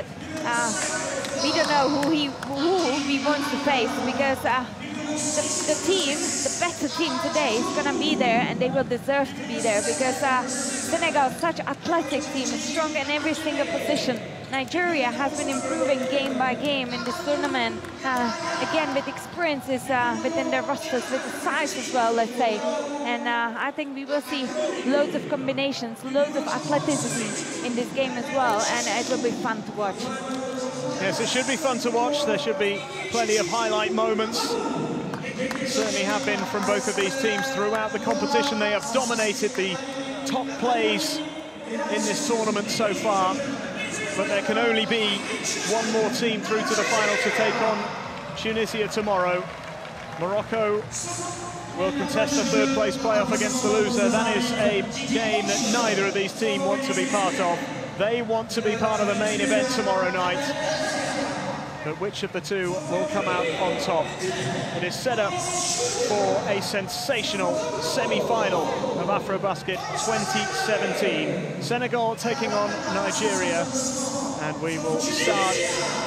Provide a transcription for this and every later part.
said, we don't know who he wants to face, because the team, the better team today, is going to be there, and they will deserve to be there, because Senegal is such an athletic team, strong in every single position. Nigeria has been improving game by game in this tournament, again with experiences within their rosters, with the size as well, let's say. And I think we will see loads of combinations, loads of athleticism in this game as well, and it will be fun to watch. Yes, it should be fun to watch. There should be plenty of highlight moments. Certainly have been from both of these teams throughout the competition. They have dominated the top plays in this tournament so far. But there can only be one more team through to the final to take on Tunisia tomorrow. Morocco will contest the third-place playoff against the loser. That is a game that neither of these teams want to be part of. They want to be part of the main event tomorrow night. But which of the two will come out on top? It is set up for a sensational semi-final of AfroBasket 2017. Senegal taking on Nigeria, and we will start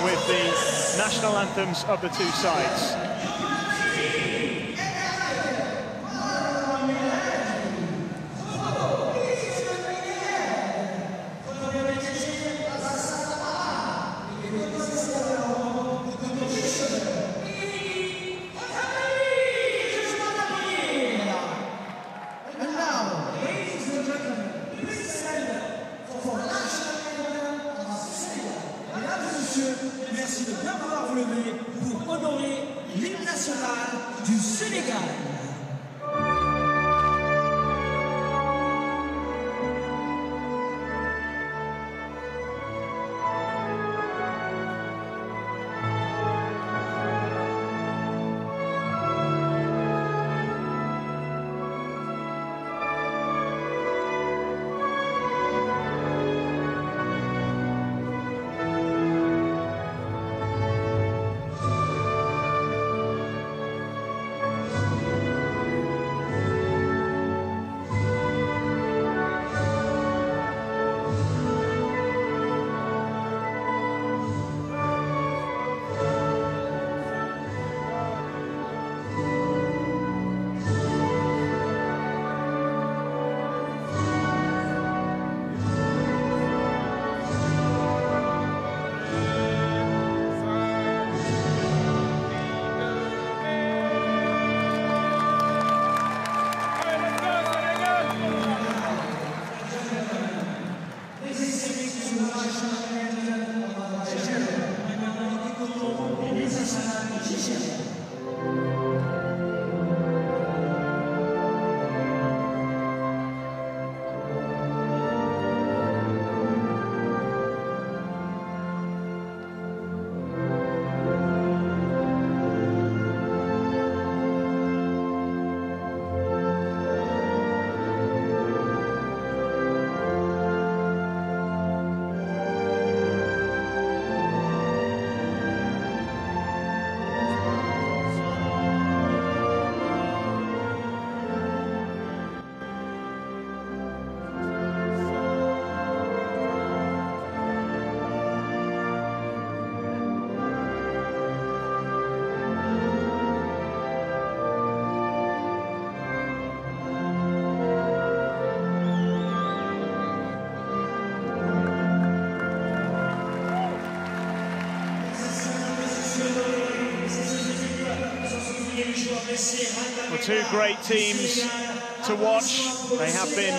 with the national anthems of the two sides. Merci de bien vouloir vous lever pour honorer l'hymne national du Sénégal. Well, two great teams to watch. They have been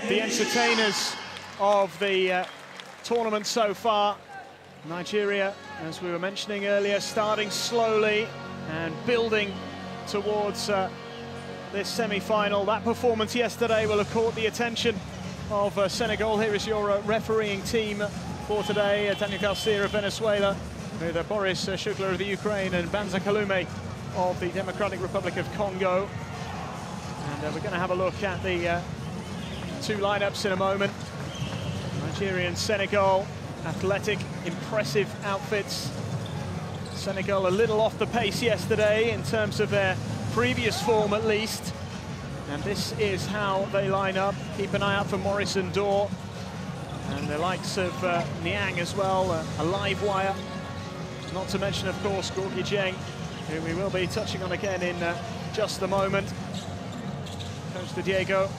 the entertainers of the tournament so far. Nigeria, as we were mentioning earlier, starting slowly and building towards this semi-final. That performance yesterday will have caught the attention of Senegal. Here is your refereeing team for today. Daniel Garcia of Venezuela, with Boris Shugler of the Ukraine and Banza Kalume of the Democratic Republic of Congo. And we're going to have a look at the two lineups in a moment. Nigeria and Senegal, athletic, impressive outfits. Senegal a little off the pace yesterday in terms of their previous form at least. And this is how they line up. Keep an eye out for Maurice Ndor. And the likes of Niang as well, a live wire. Not to mention, of course, Gorky Jeng, who we will be touching on again in just a moment. Coach Diego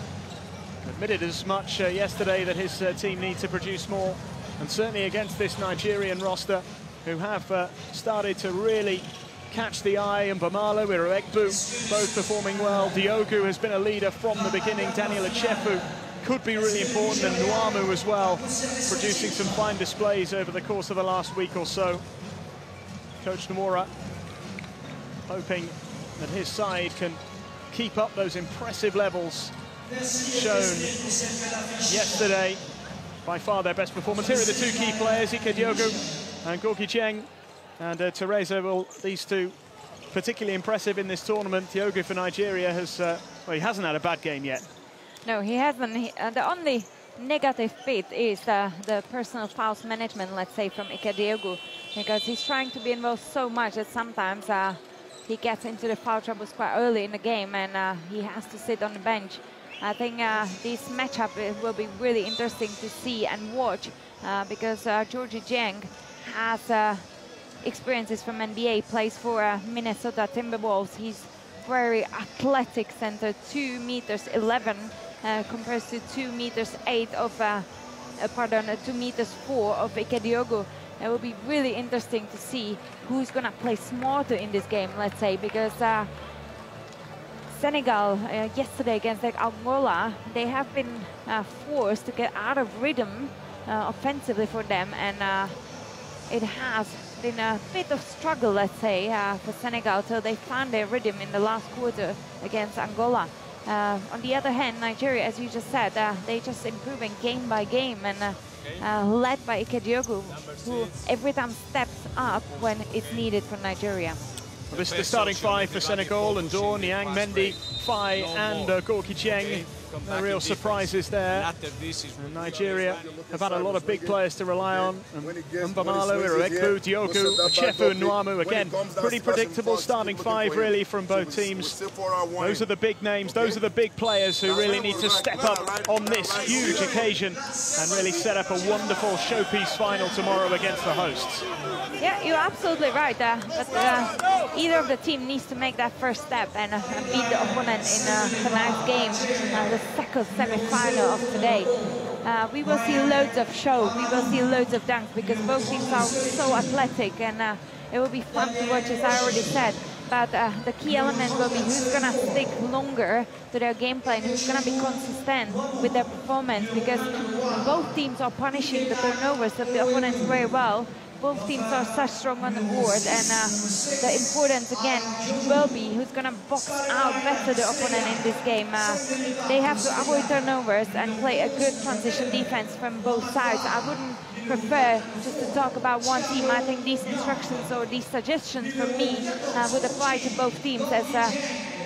admitted as much yesterday that his team needs to produce more, and certainly against this Nigerian roster, who have started to really catch the eye. And Mbamalo, Iroegbu, both performing well. Diogu has been a leader from the beginning. Daniel Echefu could be really important, and Nuamu as well, producing some fine displays over the course of the last week or so. Coach Nomura hoping that his side can keep up those impressive levels shown yesterday. By far their best performance. Here are the two key players, Ike Diogu and Gorky Jeng. And Teresa, well, these two particularly impressive in this tournament. Diogu for Nigeria has, well, he hasn't had a bad game yet. No, he hasn't. The only negative bit is the personal fouls management, let's say, from Ike Diogu, because he's trying to be involved so much that sometimes he gets into the foul troubles quite early in the game, and he has to sit on the bench. I think this matchup will be really interesting to see and watch, because Gorky Jeng has experiences from NBA, plays for Minnesota Timberwolves. He's very athletic center, 2 meters 11, compares to 2 meters 8 of, 2 meters 4 of Ike Diogu. It will be really interesting to see who's gonna play smarter in this game, let's say, because Senegal yesterday against Angola, they have been forced to get out of rhythm offensively for them, and it has been a bit of struggle, let's say, for Senegal till they found their rhythm in the last quarter against Angola. On the other hand, Nigeria, as you just said, they just improving game by game, and led by Ike Diogu, who every time steps up when it's needed for Nigeria. Well, this is the starting five for Senegal: Ndor, Niang, Mendy, Faye and Gorky Jeng. No real surprises there. And Nigeria have had a lot of big players to rely on. Mbamalo, Iroegbu, Diogu, Echefu and Nuamu. Again, pretty predictable starting five really from both teams. Those are the big names, those are the big players who really need to step up on this huge occasion and really set up a wonderful showpiece final tomorrow against the hosts. Yeah, you're absolutely right. But either of the team needs to make that first step and beat the opponent in tonight's game, the second semi-final of today. We will see loads of show, we will see loads of dunks, because both teams are so athletic, and it will be fun to watch, as I already said. But the key element will be who's going to stick longer to their game plan, who's going to be consistent with their performance, because both teams are punishing the turnovers of the opponents very well. Both teams are such strong on the board, and the importance again will be who's going to box out better the opponent in this game. They have to avoid turnovers and play a good transition defense from both sides. I wouldn't prefer just to talk about one team. I think these instructions or these suggestions from me would apply to both teams, as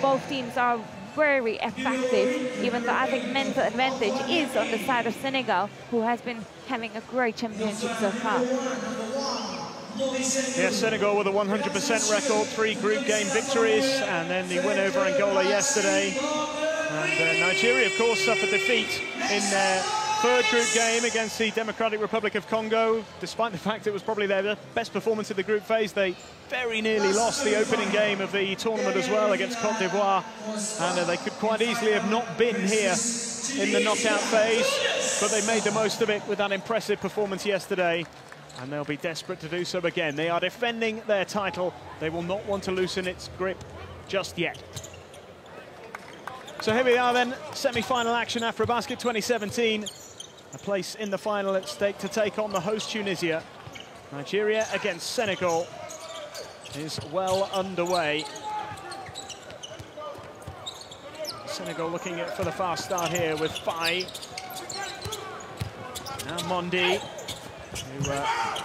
both teams are very effective, even though I think mental advantage is on the side of Senegal, who has been having a great championship so far. Yes, Senegal with a 100% record, 3 group game victories, and then the win over Angola yesterday. And Nigeria, of course, suffered defeat in their 3rd group game against the Democratic Republic of Congo. Despite the fact it was probably their best performance in the group phase, they very nearly lost the opening game of the tournament as well against Cote d'Ivoire. And they could quite easily have not been here in the knockout phase, but they made the most of it with that impressive performance yesterday. And they'll be desperate to do so again. They are defending their title. They will not want to loosen its grip just yet. So here we are then, semi-final action, AfroBasket 2017. A place in the final at stake to take on the host Tunisia. Nigeria against Senegal is well underway. Senegal looking for the fast start here with Faye. Now Mondi, who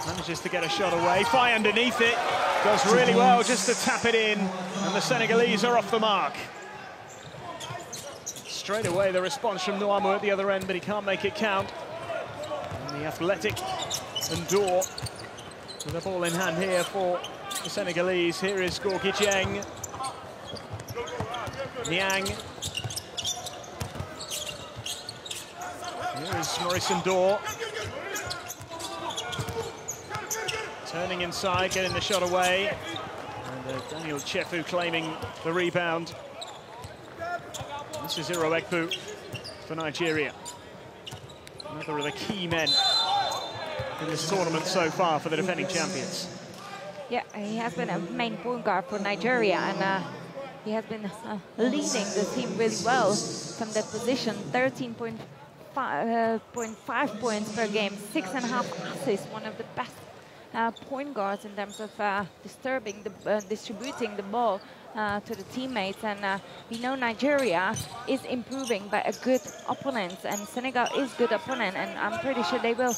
manages to get a shot away. Faye underneath it, does really well just to tap it in, and the Senegalese are off the mark. Straight away the response from Nuamu at the other end, but he can't make it count. And the athletic Ndor with the ball in hand here for the Senegalese. Here is Gorky Jeng. Niang. Here is Maurice Ndor. Turning inside, getting the shot away. And Daniel Chefu claiming the rebound. This is Iroegbu for Nigeria. Another of the key men in this tournament so far for the defending champions. Yeah, he has been a main point guard for Nigeria, and he has been leading the team really well from that position. 13.5 points per game, 6.5 assists, one of the best point guards in terms of distributing the ball to the teammates. And we know Nigeria is improving by a good opponent, and Senegal is good opponent, and I'm pretty sure they will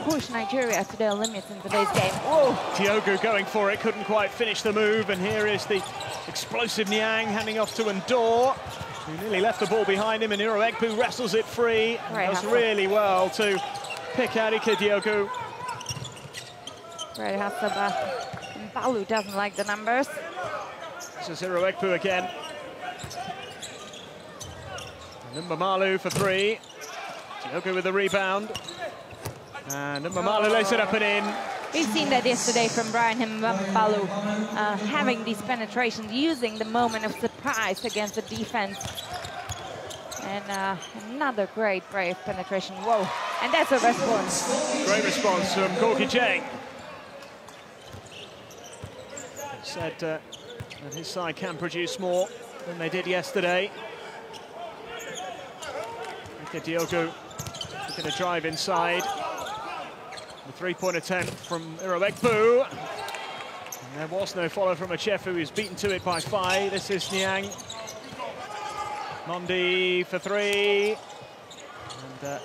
push Nigeria to their limits in today's game. Whoa! Diogu going for it, couldn't quite finish the move, and here is the explosive Niang handing off to Ndor, who nearly left the ball behind him, and Iroegbu wrestles it free. Does really well to pick out Ike Diogu. Great hustle, but Mbalu doesn't like the numbers. This is Iroegbu again. Mbamalu for three. Diogu with the rebound. And Mbamalu lays it up and in. We've seen that yesterday from Brian Mbalu, having these penetrations, using the moment of surprise against the defense. And another great, brave penetration. Whoa, and that's a response. Great response from Gorky Jang. Said that his side can produce more than they did yesterday. Ike Diogu looking to drive inside. The three-point attempt from Iroegbu. And there was no follow from Achefu, who's beaten to it by 5. This is Niang. Mondi for three. And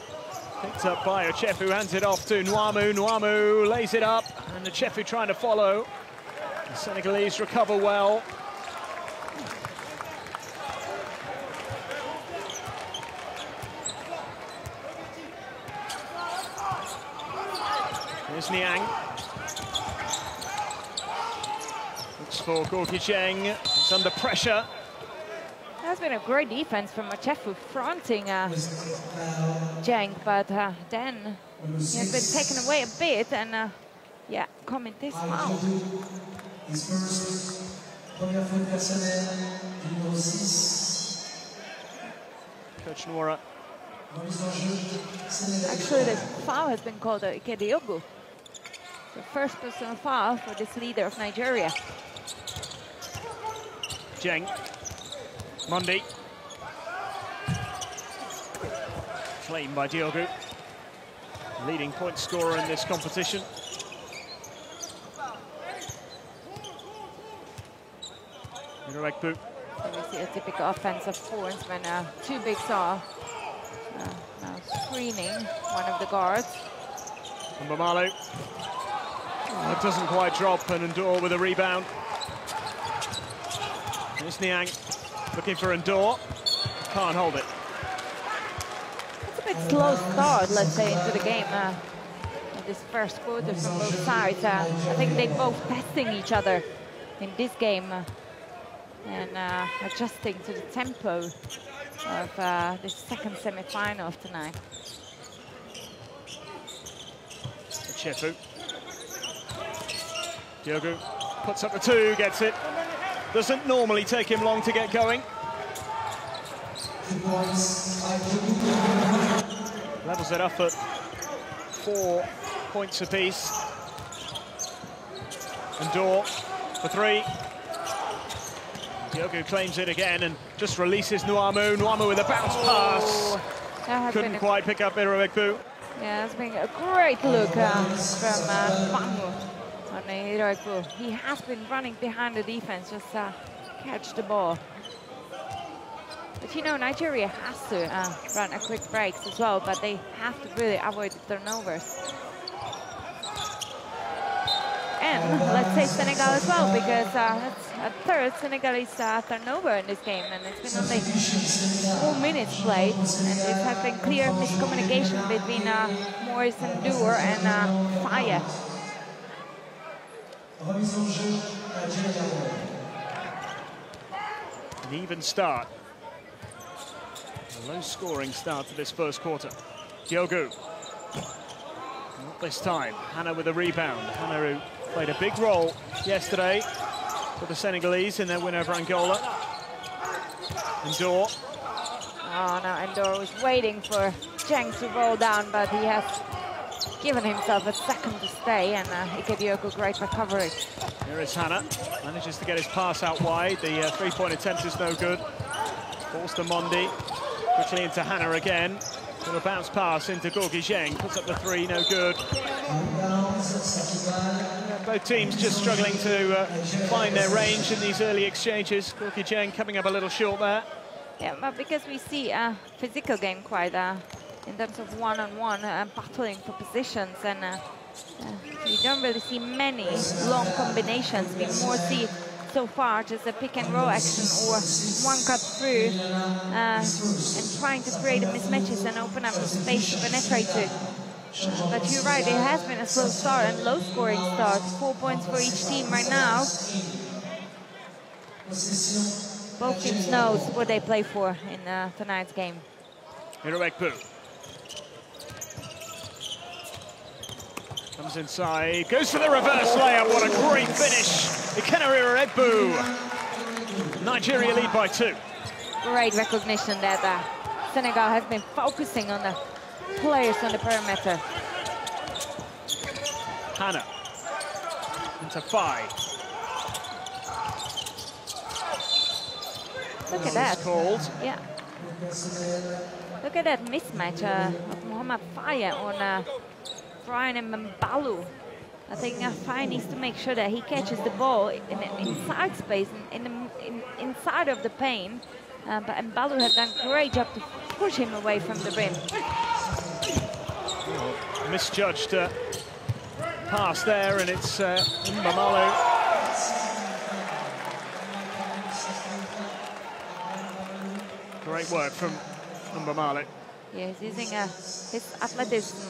picked up by Achefu, hands it off to Nwamu. Nwamu lays it up, and Achefu trying to follow. The Senegalese recover well. Here's Niang. Looks for Gorky Cheng. It's under pressure. That's been a great defense from Achefu fronting Jang, but then he has been taken away a bit, and yeah, commit this foul. His first, première faute personnelle, numéro 6. Coach Nora. Actually, the foul has been called Ike Diogu. The first personal foul for this leader of Nigeria. Jeng. Mondi. Claimed by Diogu. Leading point scorer in this competition. Iroegbu. We see a typical offensive points when two bigs are now screening one of the guards. Mbamalu. It doesn't quite drop, and Ndor with a rebound. Here's Niang looking for Ndor. Can't hold it. It's a bit slow start, let's say, into the game. This first quarter from both sides. I think they're both testing each other in this game. And adjusting to the tempo of the second semi-final of tonight. Chefu. Diogu puts up the two, gets it. Doesn't normally take him long to get going. Levels it up at 4 points apiece. Ndor for three. Diogu claims it again and just releases Nwamu. Nwamu with a bounce pass. Couldn't quite pick up Iroegbu. Yeah, that's been a great look from Nwamu on Iroegbu. He has been running behind the defense, just catch the ball. But you know, Nigeria has to run a quick breaks as well, but they have to really avoid the turnovers. And let's say Senegal as well, because that's a third Senegalese turnover in this game, and it's been only 4 minutes played, and it has been clear miscommunication between Maurice Ndour and Faye. An even start. A low-scoring start to this first quarter. Diogu. Not this time. Hannah with a rebound. Hannah who Played a big role yesterday for the Senegalese in their win over Angola. Endor. Oh, no, Endor was waiting for Zheng to roll down, but he has given himself a second to stay, and Ikedioko, great recovery. Here is Hannah, manages to get his pass out wide. The three-point attempt is no good. Forced to Mondi, quickly into Hannah again. Little bounce pass into Gorgui Zheng, puts up the three, no good. Both teams just struggling to find their range in these early exchanges. Gorgui Zheng coming up a little short there. Yeah, but because we see a physical game quite in terms of one-on-one battling for positions, and we don't really see many long combinations. We more see so far just a pick and roll action or one cut through and trying to create mismatches and open up the space to penetrate to. But you're right, it has been a slow start and low scoring start. 4 points for each team right now. Both teams knows what they play for in tonight's game. Iroekbu comes inside, goes for the reverse layup. What a great finish. Ikenna Iroekbu. Nigeria lead by 2. Great recognition that Senegal has been focusing on the players on the perimeter. Hannah into 5. Look at that. Called. Yeah. Look at that mismatch of Mohamed Faye on Brian and Mbalu. I think Faye needs to make sure that he catches the ball in inside space, inside of the paint. But Mbalu has done a great job to push him away from the rim. Misjudged pass there, and it's Mbamalu. Great work from Mbamalu. Yeah, he's using his athleticism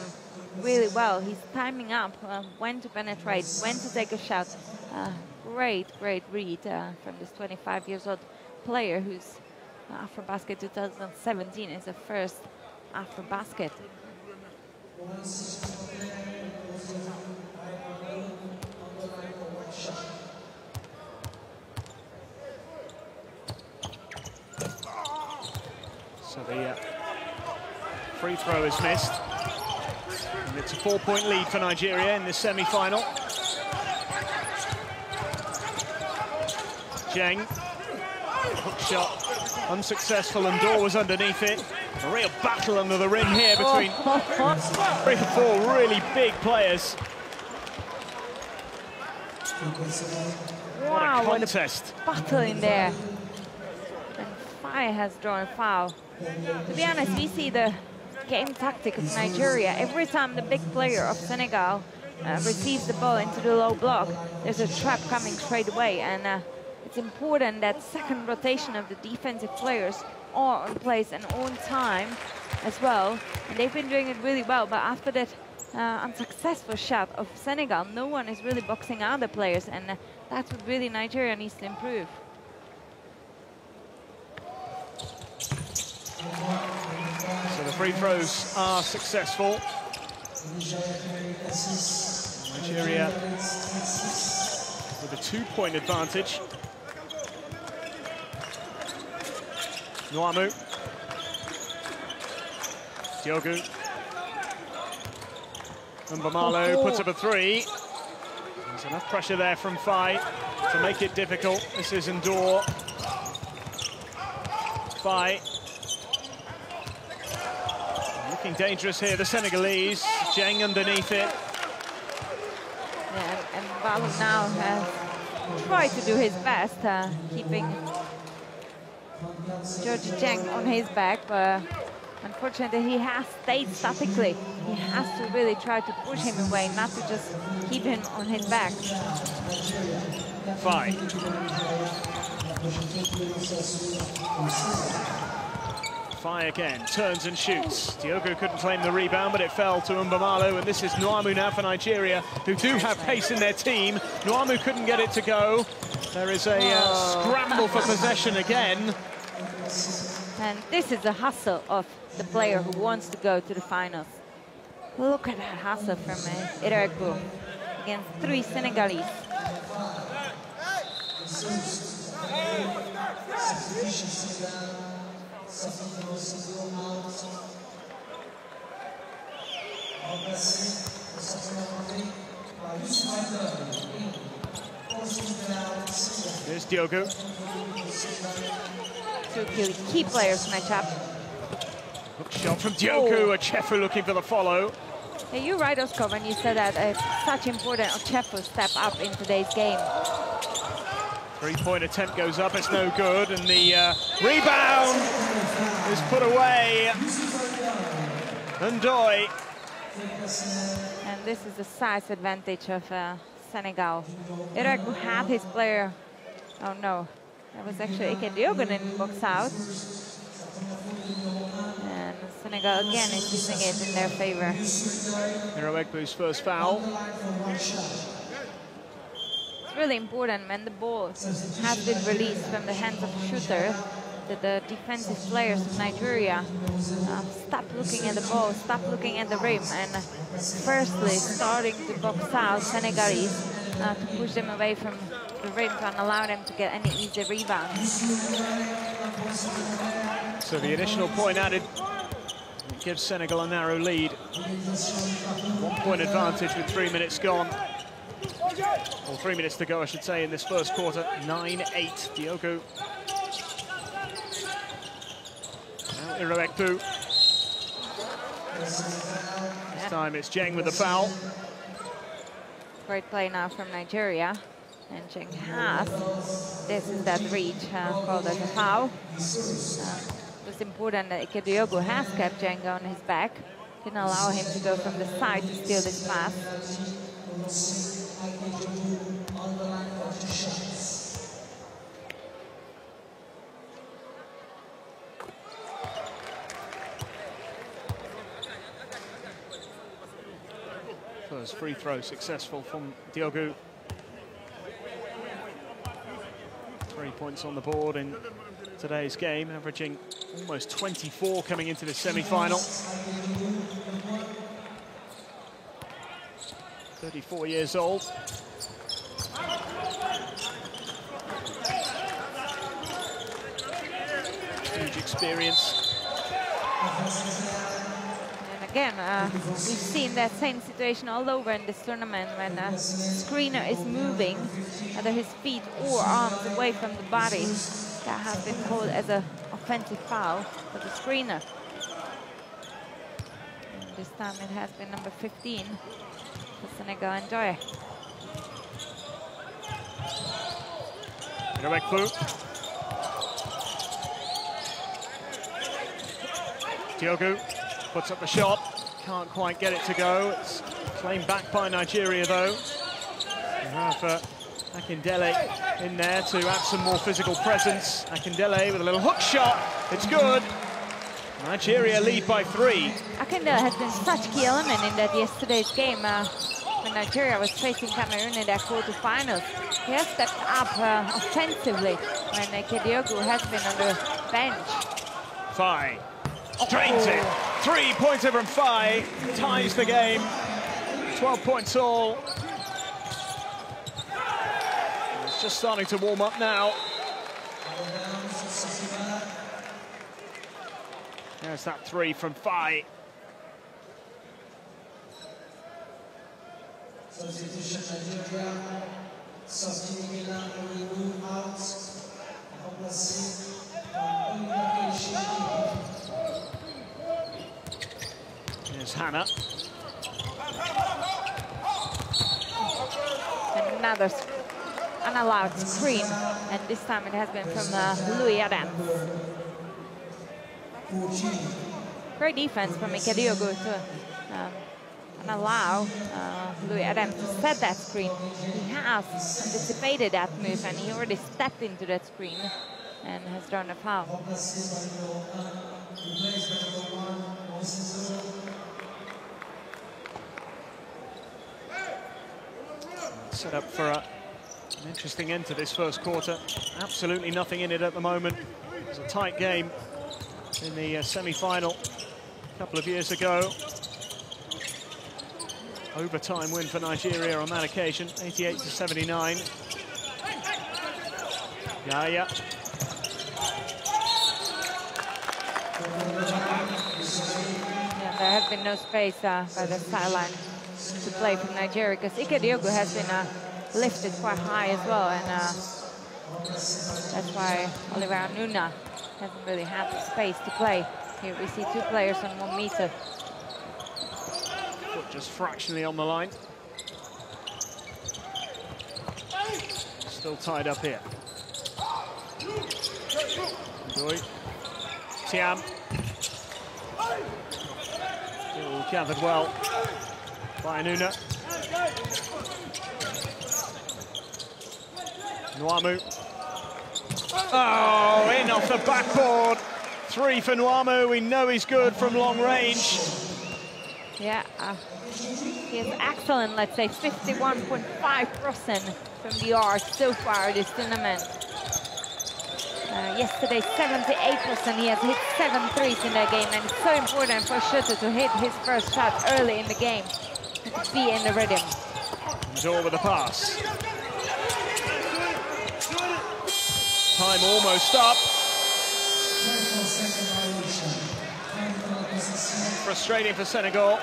really well. He's timing up when to penetrate, when to take a shot. Great read from this 25-year-old player who's AfroBasket 2017 is the first AfroBasket. So the free throw is missed. And it's a 4-point lead for Nigeria in this semi-final. Zheng, hook shot, unsuccessful, and Dor was underneath it. A real battle under the rim here between 3 or 4 really big players. Wow, what a contest. What a battle in there. And Faye has drawn a foul. To be honest, we see the game tactic of Nigeria. Every time the big player of Senegal receives the ball into the low block, there's a trap coming straight away. And it's important that second rotation of the defensive players are on place and on time as well. And they've been doing it really well. But after that unsuccessful shot of Senegal, no one is really boxing out the players. And that's what really Nigeria needs to improve. So the free throws are successful. Nigeria with a 2-point advantage. Nuamu. Diogu. Mbamalu puts up a 3. There's enough pressure there from Faye to make it difficult. This is Endor. Faye. Looking dangerous here, the Senegalese. Zheng underneath it. Yeah, and Mbalu now has tried to do his best, keeping George Zheng on his back, but unfortunately he has stayed statically. He has to really try to push him away, not to just keep him on his back. Faye. Faye again, turns and shoots. Diogu couldn't claim the rebound, but it fell to Mbamalu, and this is Nuamu now for Nigeria, who do have pace in their team. Nuamu couldn't get it to go. There is a scramble for possession again. And this is the hustle of the player who wants to go to the finals. Look at that hustle from Iroekbu. against 3 Senegalese. Here's Diogo. Two key players match up. Hook shot from Diogo. Ochefu looking for the follow. Yeah, you're right, Oscar, when you said that it's such important Ochefu step up in today's game. Three-point attempt goes up, it's no good, and the rebound is put away. Ndoye. And this is the size advantage of Senegal. Irak had his player. Oh no, that was actually Ike Diogun in box out. And Senegal again is using it in their favor. Iroegbu's first foul. It's really important when the ball has been released from the hands of the shooter that the defensive players of Nigeria stop looking at the ball, stop looking at the rim, and firstly starting to box out Senegalese to push them away from the rim and allow them to get any easy rebounds. So the additional point added gives Senegal a narrow lead. 1 point advantage with 3 minutes gone. Or 3 minutes to go, I should say, in this first quarter. 9-8, Diogo. Now Iroegbu. This time it's Jeng with the foul. Great play now from Nigeria. And Jeng has, this is that reach called as a foul. It's important that Ike Diogo has kept Jeng on his back. Didn't allow him to go from the side to steal this pass. First free throw successful from Diogo. 3 points on the board in today's game, averaging almost 24 coming into the semi-final. 34 years old. Huge experience. And again, we've seen that same situation all over in this tournament when a screener is moving, either his feet or arms away from the body. That has been called as an offensive foul for the screener. And this time it has been number 15 for Senegal and Ndoye. Iroegbu. Diogo puts up the shot, can't quite get it to go. It's claimed back by Nigeria though. You have Akindele in there to add some more physical presence. Akindele with a little hook shot, it's good. Nigeria lead by 3. Akindele has been such a key element in that yesterday's game when Nigeria was facing Cameroon in their quarterfinals. He has stepped up offensively when Ike Diogo has been on the bench. Faye drains it. 3-pointer from Faye ties the game. 12 points all. It's just starting to warm up now. There's that 3 from Faye. Here's Hannah. Another unallowed screen, and this time it has been from Louis Adams. Great defense from Ike Diogo to allow Louis Adams to set that screen. He has anticipated that move and he already stepped into that screen and has drawn a foul. Set up for an interesting end to this first quarter. Absolutely nothing in it at the moment. It was a tight game in the semi-final a couple of years ago. overtime win for Nigeria on that occasion, 88-79. Yeah. There has been no space by the sideline to play from Nigeria, because Diogo has been lifted quite high as well, and that's why Oliver Nuna hasn't really had the space to play. Here we see two players on 1 meter. Foot just fractionally on the line. Still tied up here. Joy. Tiam. Still gathered well by Nuna. Nwamu. Oh, in off the backboard. 3 for Nwamu. We know he's good from long range. Yeah, he is excellent, let's say, 51.5% from the arc so far this tournament. Yesterday, 78%. He has hit 7 threes in that game, and it's so important for a shooter to hit his first shot early in the game, to be in the rhythm. Zor with the pass. Time almost up. Frustrating for Senegal.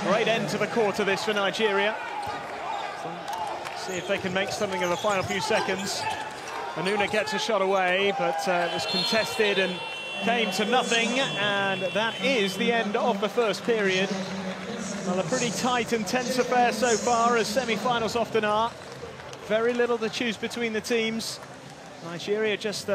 Great end to the quarter this for Nigeria. See if they can make something of the final few seconds. Anuna gets a shot away, but it was contested and came to nothing, and that is the end of the first period. Well, a pretty tight and tense affair so far, as semi-finals often are. Very little to choose between the teams. Nigeria just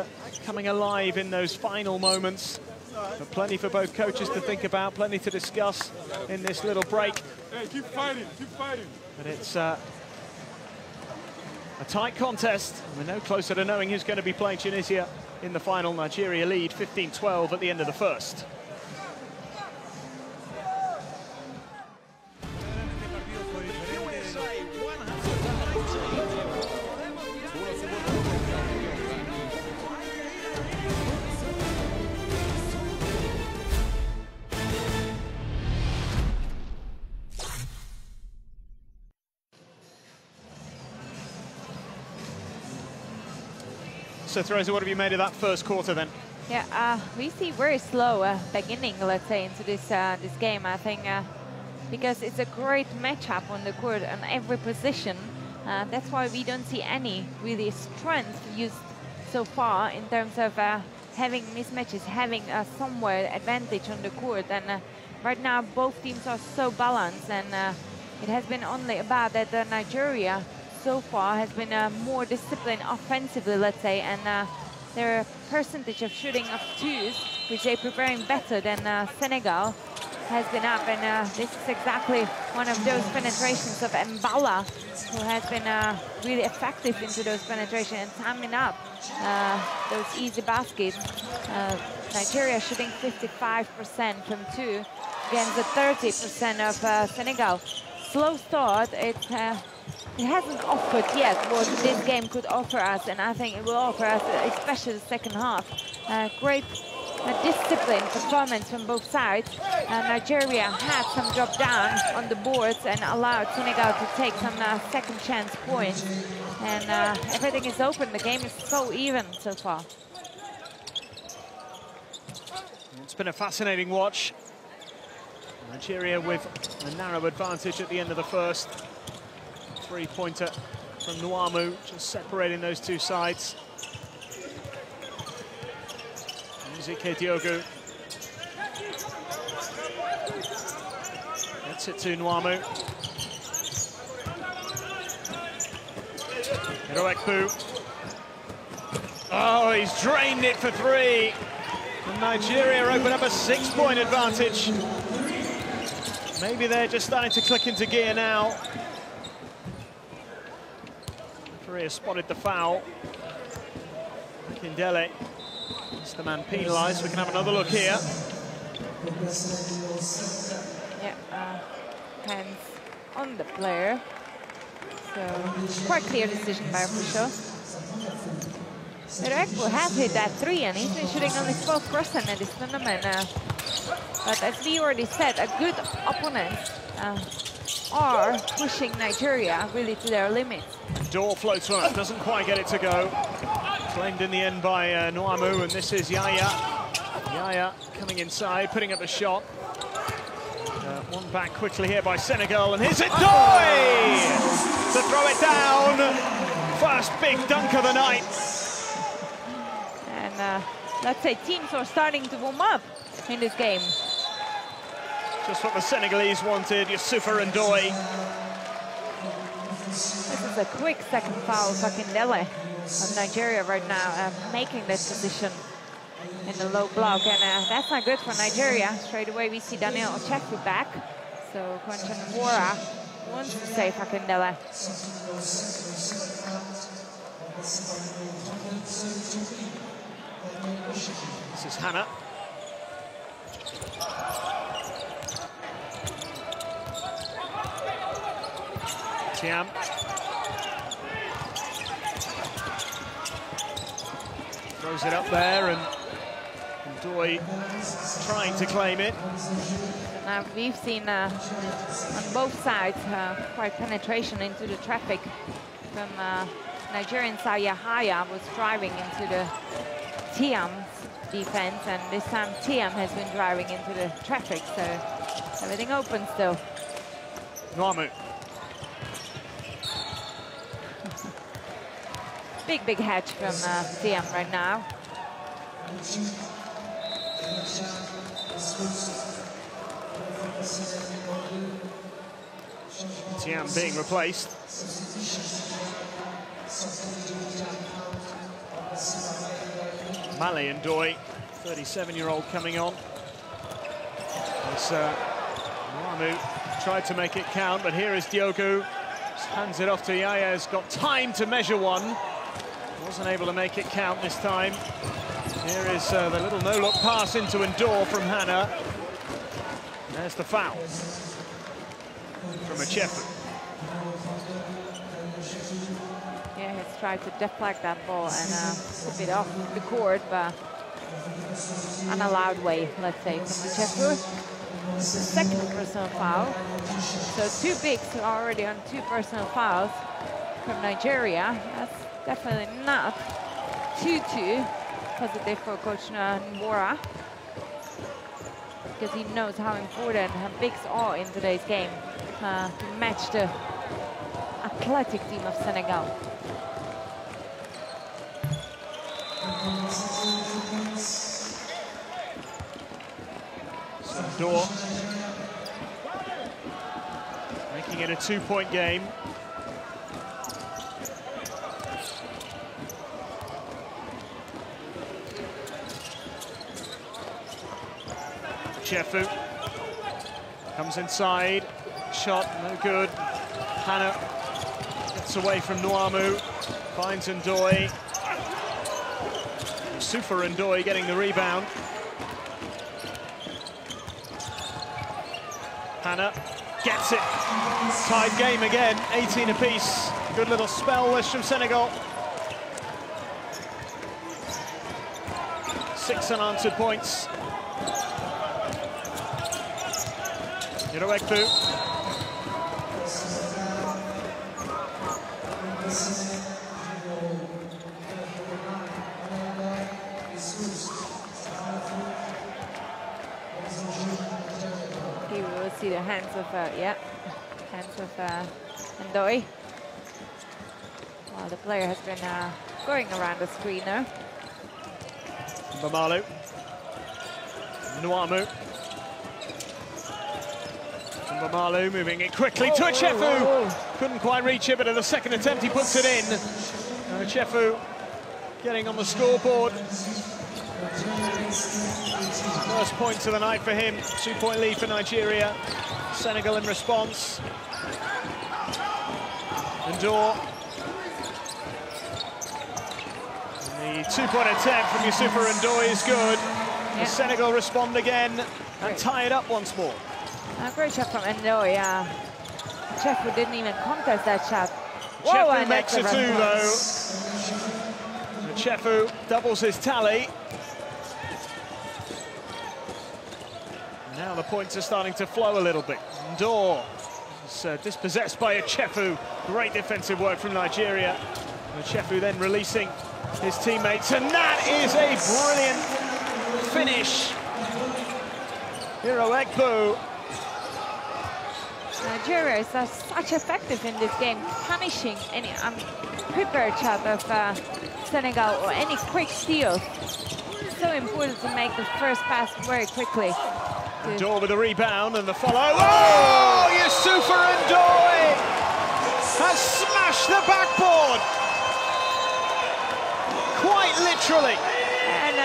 coming alive in those final moments. But plenty for both coaches to think about, plenty to discuss in this little break. Hey, keep fighting, keep fighting. But it's a tight contest. We're no closer to knowing who's going to be playing Tunisia in the final. Nigeria lead 15-12 at the end of the first. So, Teresa, what have you made of that first quarter then? Yeah, we see very slow beginning, let's say, into this this game. I think because it's a great matchup on the court on every position. That's why we don't see any really strength used so far in terms of having mismatches, having somewhere advantage on the court. And right now, both teams are so balanced, and it has been only about that Nigeria so far has been more disciplined offensively, let's say, and their percentage of shooting of twos, which they're preparing better than Senegal, has been up. And this is exactly one of those penetrations of Mbala, who has been really effective into those penetrations and timing up those easy baskets. Nigeria shooting 55% from two against the 30% of Senegal. Slow start. It hasn't offered yet what this game could offer us, and I think it will offer us, especially the second half. Great disciplined performance from both sides. Nigeria had some drop down on the boards and allowed Senegal to take some second chance points. And everything is open. The game is so even so far. It's been a fascinating watch. Nigeria with a narrow advantage at the end of the first. Three-pointer from Nwamu, just separating those two sides. Music Diogo. Gets it to Nwamu. Hiroekbu. Oh, he's drained it for three. And Nigeria open up a 6-point advantage. Maybe they're just starting to click into gear now. Referee has spotted the foul. Kindele is the man penalised. We can have another look here. Yeah, hands on the player. So, quite clear decision by official. Rekbu has hit that 3 and he's been shooting only 12% in this tournament. But as we already said, a good opponent are pushing Nigeria really to their limits. Door floats one up, doesn't quite get it to go. Claimed in the end by Nwamu, and this is Yaya. Yaya coming inside, putting up a shot. One back quickly here by Senegal, and here's it, Doy! To throw it down. First big dunk of the night. And let's say teams are starting to warm up in this game. Just what the Senegalese wanted, Yusufa and Doy. This is a quick second foul, Fakindele of Nigeria right now, making this position in the low block, and that's not good for Nigeria. Straight away we see Daniel Ochefu back, so Konchan Wora wants to save Fakindele. This is Hannah. Tiam. Throws it up there, and Doy trying to claim it. Now we've seen on both sides quite penetration into the traffic from Nigerian Sayahaya was driving into the Tiam's defense, and this time Tiam has been driving into the traffic, so everything open still. Nwamu. Big hedge from Tiam right now. Tiam being replaced. Mali and Doy, 37-year-old coming on. As Nwamu tried to make it count, but here is Diogu. Just hands it off to Yaya, has got time to measure one. Wasn't able to make it count this time. Here is the little no-look pass into Ndor from Hannah. There's the foul from Ochefu. Yeah, he's tried to deflect that ball and tip it off the court, but unallowed way, let's say, from Ochefu. The second personal foul. So 2 bigs are already on 2 personal fouls from Nigeria. That's definitely not too positive for Coach Nwora, because he knows how important bigs are in today's game to match the athletic team of Senegal. Ndor making it a 2-point game. Ochefu comes inside, shot no good. Hannah gets away from Nwamu, finds Ndoye. Super Ndoye getting the rebound. Hannah gets it. Tied game again, 18 apiece. Good little spell this from Senegal. 6 unanswered points. Iroekbu. Here we will see the hands of, Ndoye. Well, the player has been going around the screen now. Mbamalu. Nwamu. Mbamalu moving it quickly to Ochefu. Couldn't quite reach it, but at the second attempt he puts it in. Ochefu getting on the scoreboard. First points of the night for him. 2-point lead for Nigeria. Senegal in response. Ndor. The 2-point attempt from Yusufa Ndoye is good. Yeah. Senegal respond again and tie it up once more. Great shot from Ndoye. Ochefu didn't even contest that shot. Ochefu makes it 2 though. Chefu doubles his tally. Now the points are starting to flow a little bit. Ndor is dispossessed by a Chefu. Great defensive work from Nigeria. And Chefu then releasing his teammates, and that is a brilliant finish. Hero Egbu. Nigeria is such effective in this game, punishing any unprepared shot of Senegal or any quick steal. It's so important to make the first pass very quickly. Ndor with the rebound and the follow. Oh, Yusufa Ndoye has smashed the backboard. Quite literally. And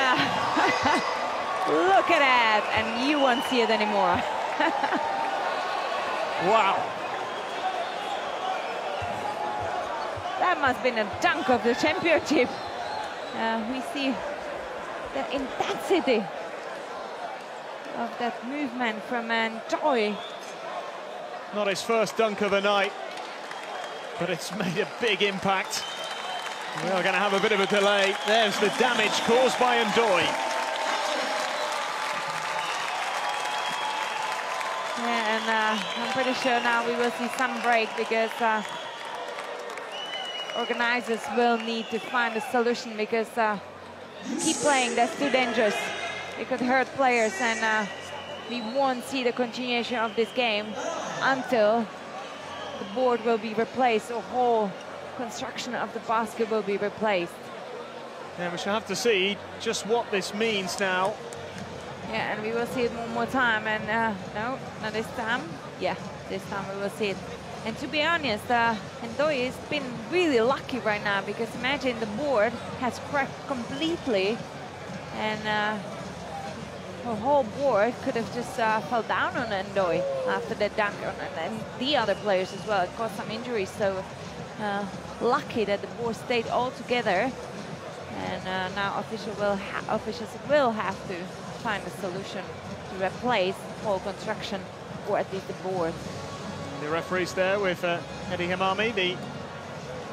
look at that, and you won't see it anymore. Wow. That must have been a dunk of the championship. We see the intensity of that movement from Ndoye. Not his first dunk of the night, but it's made a big impact. We are going to have a bit of a delay. There's the damage caused by Ndoye. Yeah, and I'm pretty sure now we will see some break because organizers will need to find a solution, because keep playing, that's too dangerous. It could hurt players, and we won't see the continuation of this game until the board will be replaced, or whole construction of the basket will be replaced. Yeah, we shall have to see just what this means now. Yeah, and we will see it one more time, and no, not this time. Yeah, this time we will see it. And to be honest, Ndoye has been really lucky right now, because imagine the board has cracked completely, and the whole board could have just fell down on Ndoye after that dunk, and the other players as well. It caused some injuries, so lucky that the board stayed all together. And now officials will have to find a solution to replace whole construction, or at least the board. The referee's there with Eddie Hamami, the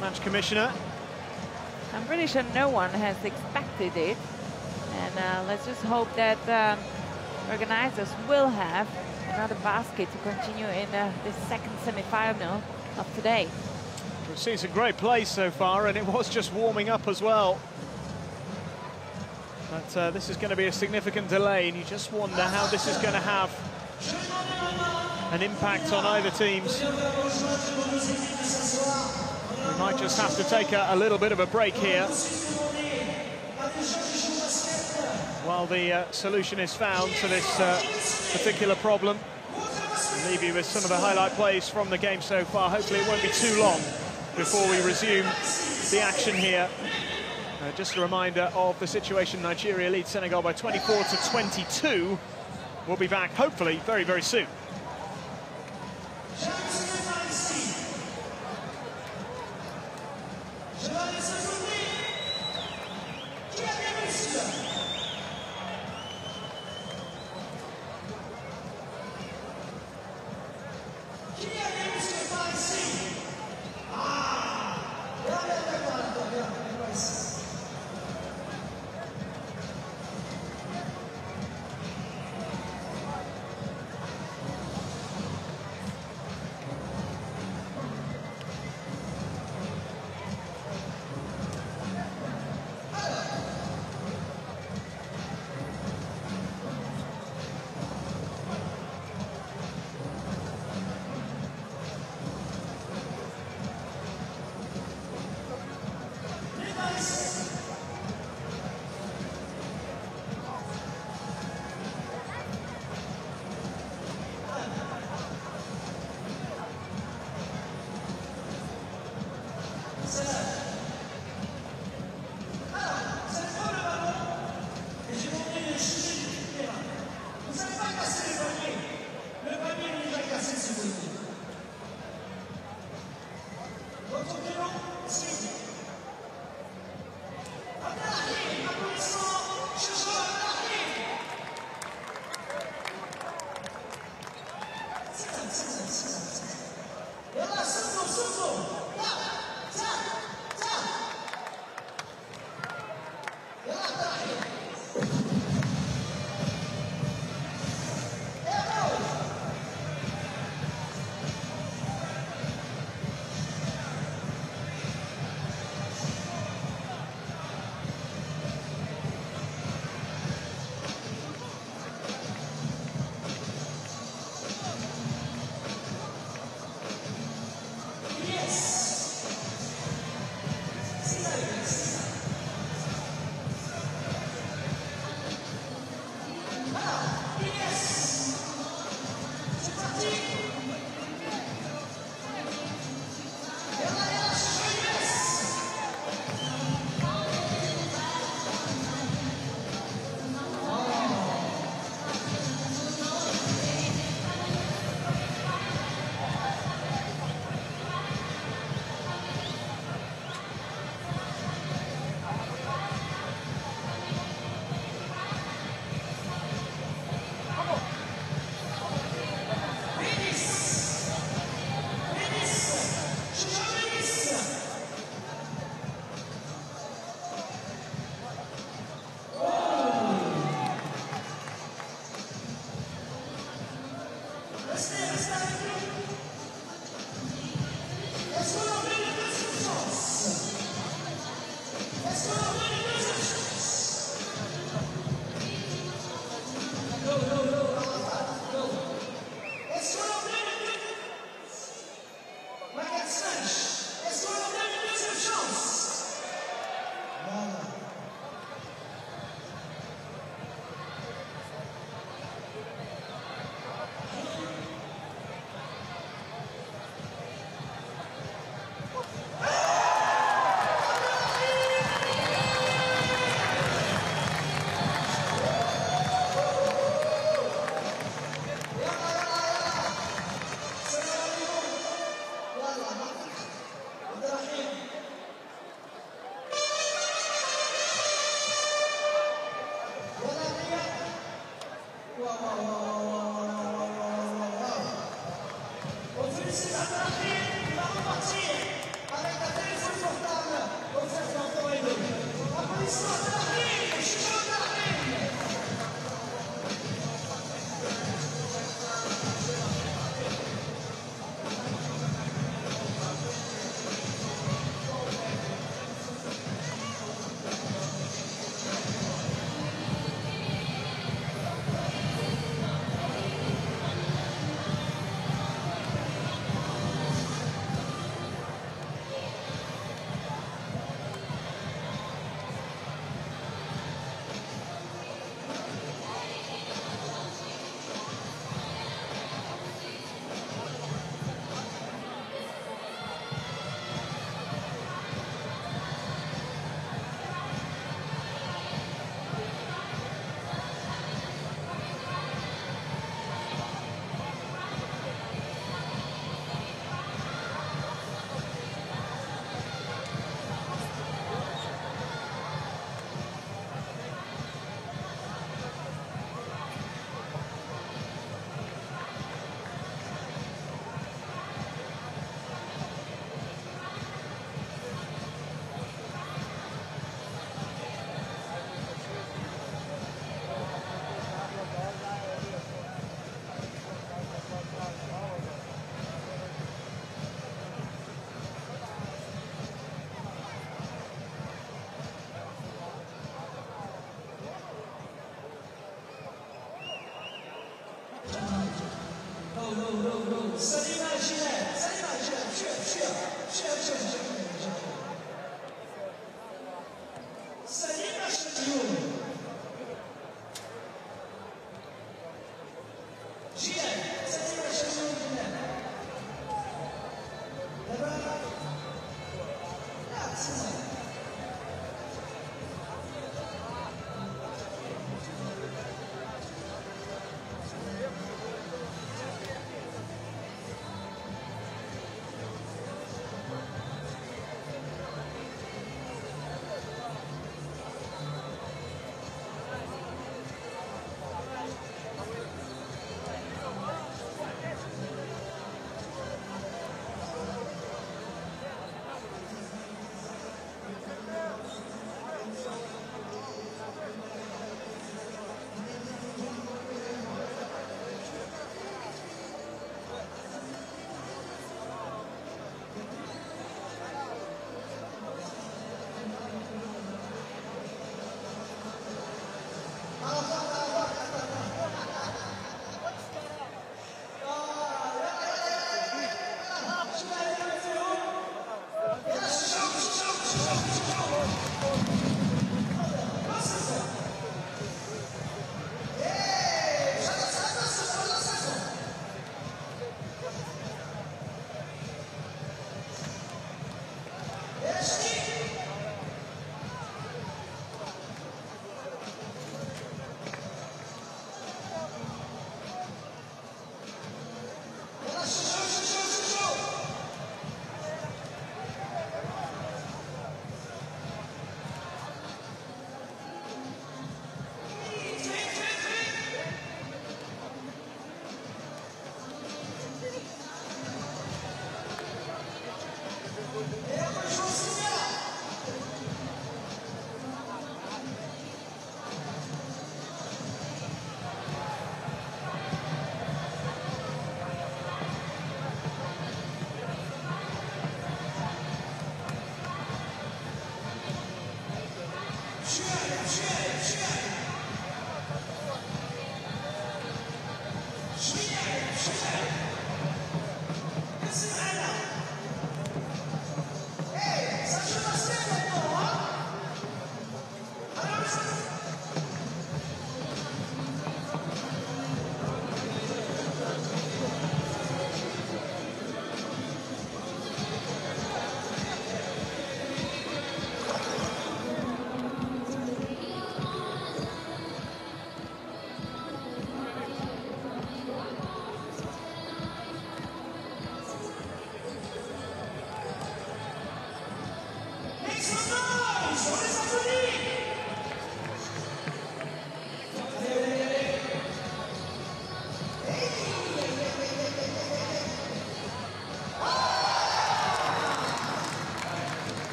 match commissioner. I'm pretty sure no one has expected it, and let's just hope that organizers will have another basket to continue in the second semi-final of today. We've seen some great play so far, and it was just warming up as well. But this is going to be a significant delay, and you just wonder how this is going to have an impact on either teams. We might just have to take a little bit of a break here while the solution is found to this particular problem. I'll leave you with some of the highlight plays from the game so far. Hopefully it won't be too long before we resume the action here. Just a reminder of the situation. Nigeria leads Senegal by 24-22. We'll be back, hopefully, very, very soon.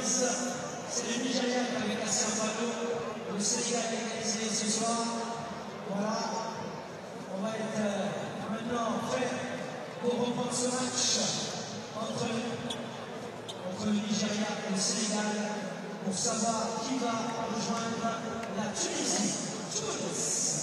C'est le Nigeria avec un Saint-Malo, le Sénégal égalisé ce soir. Voilà, on va être maintenant prêt pour reprendre ce match entre le Nigeria et le Sénégal pour savoir qui va rejoindre la Tunisie. Tunis.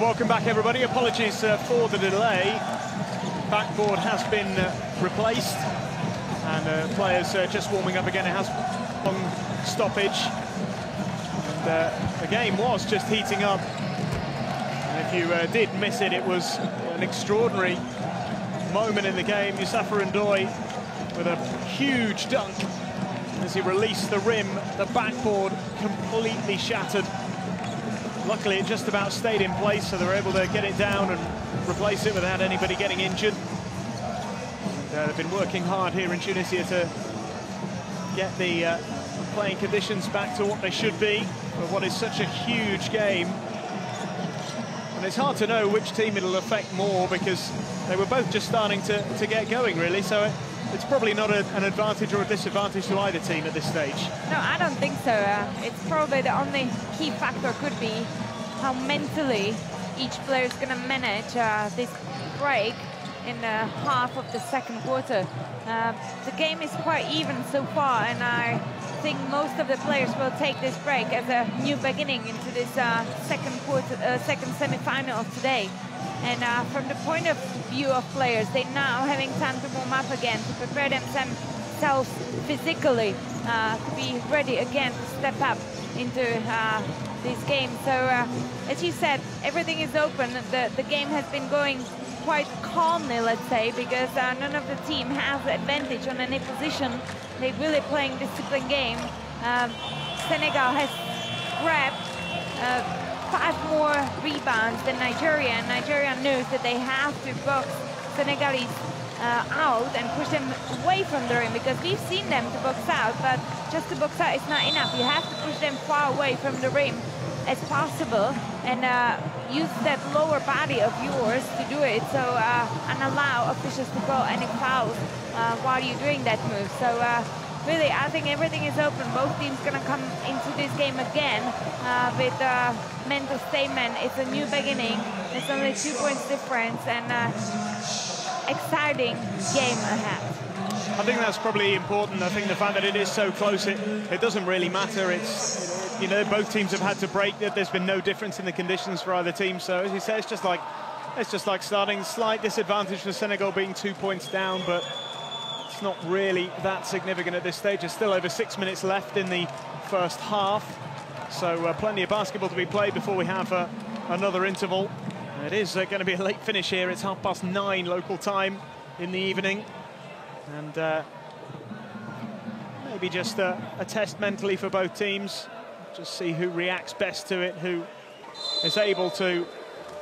welcome back, everybody. Apologies for the delay. Backboard has been replaced, and players just warming up again. It has a long stoppage, and the game was just heating up. And if you did miss it, it was an extraordinary moment in the game. Yusufa Ndoye with a huge dunk as he released the rim. The backboard completely shattered. Luckily, it just about stayed in place, so they were able to get it down and replace it without anybody getting injured. They've been working hard here in Tunisia to get the playing conditions back to what they should be for what is such a huge game. And it's hard to know which team it'll affect more, because they were both just starting to get going, really. So it's probably not an advantage or a disadvantage to either team at this stage. No, I don't think so. It's probably the only key factor could be how mentally each player is going to manage this break in the half of the second quarter. The game is quite even so far, and I think most of the players will take this break as a new beginning into this second semi-final of today. And from the point of view of players, they're now having time to warm up again, to prepare themselves physically, to be ready again to step up into this game. So, as you said, everything is open. The game has been going quite calmly, let's say, because none of the team has the advantage on any position. They're really playing disciplined game. Senegal has grabbed 5 more rebounds than Nigeria, and Nigeria knows that they have to box Senegalese out and push them away from the rim, because we've seen them to box out, but just to box out is not enough. You have to push them far away from the rim as possible, and use that lower body of yours to do it, so and allow officials to call any fouls while you're doing that move. So really, I think everything is open. Both teams gonna come into this game again with a mental statement. It's a new beginning. It's only 2 points difference, and exciting game ahead. I think that's probably important. I think the fact that it is so close, it doesn't really matter. It's, you know, both teams have had to break. There's been no difference in the conditions for either team. So as you say, it's just like starting. Slight disadvantage for Senegal being 2 points down, but it's not really that significant at this stage. There's still over 6 minutes left in the first half, so plenty of basketball to be played before we have another interval. It is going to be a late finish here. It's 9:30 local time in the evening, and maybe just a test mentally for both teams. Just see who reacts best to it, who is able to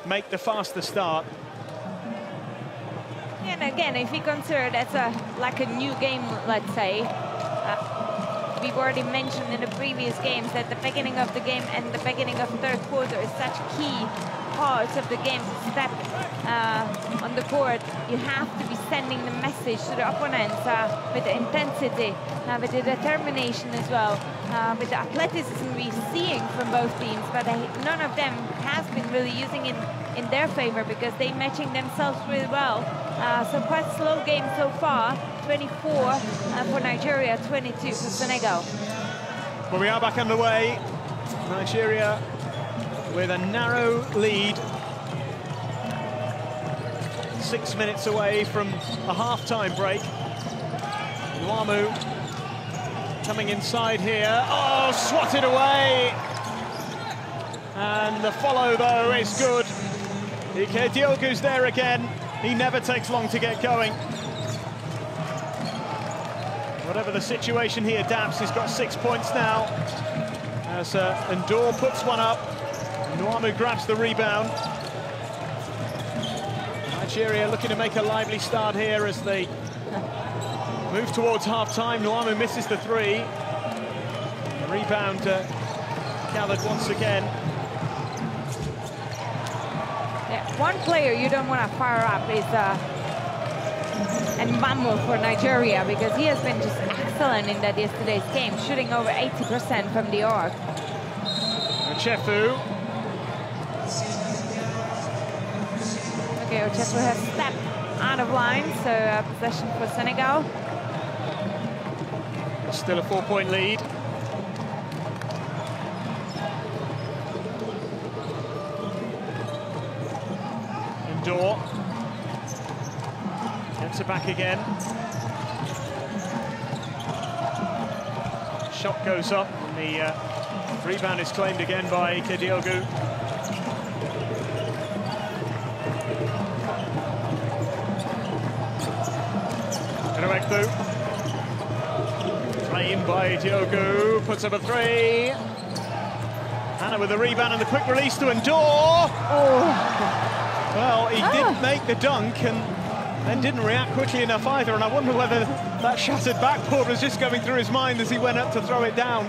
make the faster start. And again, if we consider that's like a new game, let's say, we've already mentioned in the previous games that the beginning of the game and the beginning of the third quarter is such key parts of the game to step on the court. You have to be sending the message to the opponents with the intensity, with the determination as well, with the athleticism we're seeing from both teams, but none of them has been really using it in their favor, because they're matching themselves really well. So quite slow game so far, 24 for Nigeria, 22 for Senegal. Well, we are back underway. Nigeria with a narrow lead. 6 minutes away from a half-time break. Nwamu coming inside here. Oh, swatted away. And the follow, though, is good. Ike Diogu's there again. He never takes long to get going. Whatever the situation, he adapts. He's got 6 points now. As Ndoye puts one up. Nwamu grabs the rebound. Nigeria looking to make a lively start here as they move towards half-time. Nwamu misses the three. The rebound gathered once again. Yeah, one player you don't want to fire up is Nwamu for Nigeria, because he has been just excellent in that yesterday's game, shooting over 80% from the arc. Ochefu. Okay, Ochefu has stepped out of line, so possession for Senegal. Still a 4-point lead. Door gets it back again. Shot goes up, and the rebound is claimed again by Ike Diogu. Eroekbu. Claimed by Diogu, puts up a three. Hannah with a rebound and the quick release to Endor. Oh. Well, he did make the dunk and then didn't react quickly enough either, and I wonder whether that shattered backboard was just going through his mind as he went up to throw it down.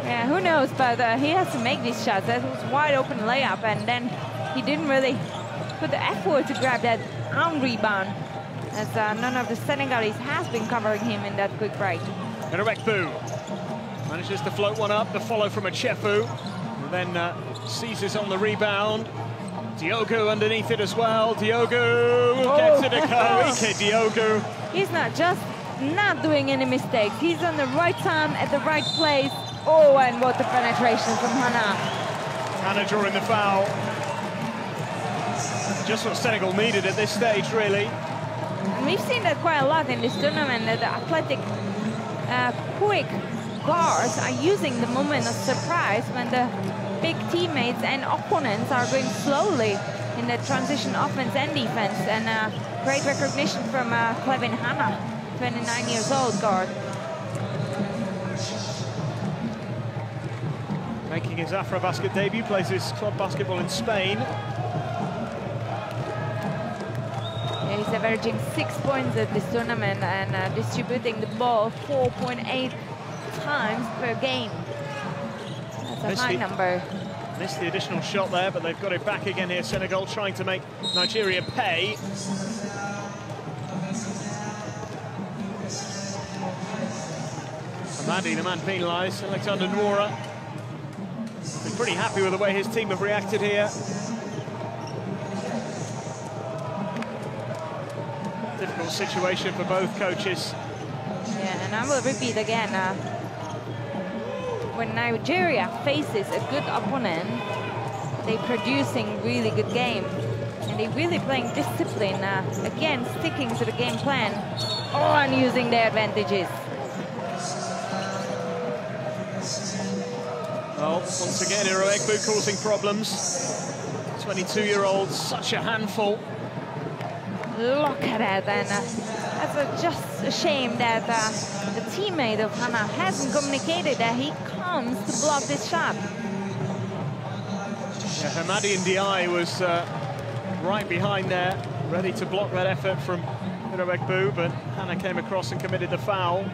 Yeah, who knows, but he has to make these shots. That was wide open layup, and then he didn't really put the effort to grab that on rebound, as none of the Senegalese has been covering him in that quick break. Eroekbu manages to float one up, the follow from Achefu, and then seizes on the rebound. Diogu underneath it as well. Diogu gets it to go. Ike Diogu. He's not doing any mistakes. He's on the right time at the right place. Oh, and what the penetration from Hannah. Hannah drawing the foul. Just what Senegal needed at this stage, really. And we've seen that quite a lot in this tournament, that the athletic, quick guards are using the moment of surprise when the big teammates and opponents are going slowly in the transition offense and defense. And great recognition from Clevin Hannah, 29 years old guard. Making his AfroBasket debut, plays his club basketball in Spain. Yeah, he's averaging 6 points at this tournament and distributing the ball 4.8 times per game. That's a high number. Missed the additional shot there, but they've got it back again here. Senegal trying to make Nigeria pay. Amadi, the man penalised. Alexander Nwora. Been pretty happy with the way his team have reacted here. Difficult situation for both coaches. Yeah, and I will repeat again. When Nigeria faces a good opponent, they're producing really good game. And they're really playing discipline. Again, sticking to the game plan. Oh, and using their advantages. Well, once again, Eroekbu causing problems. 22-year-old, such a handful. Look at that, and that's just a shame that the teammate of Hannah hasn't communicated that he comes to block this shot. Yeah, Hamadi Ndiaye was right behind there, ready to block that effort from Eroekbu, but Hannah came across and committed the foul.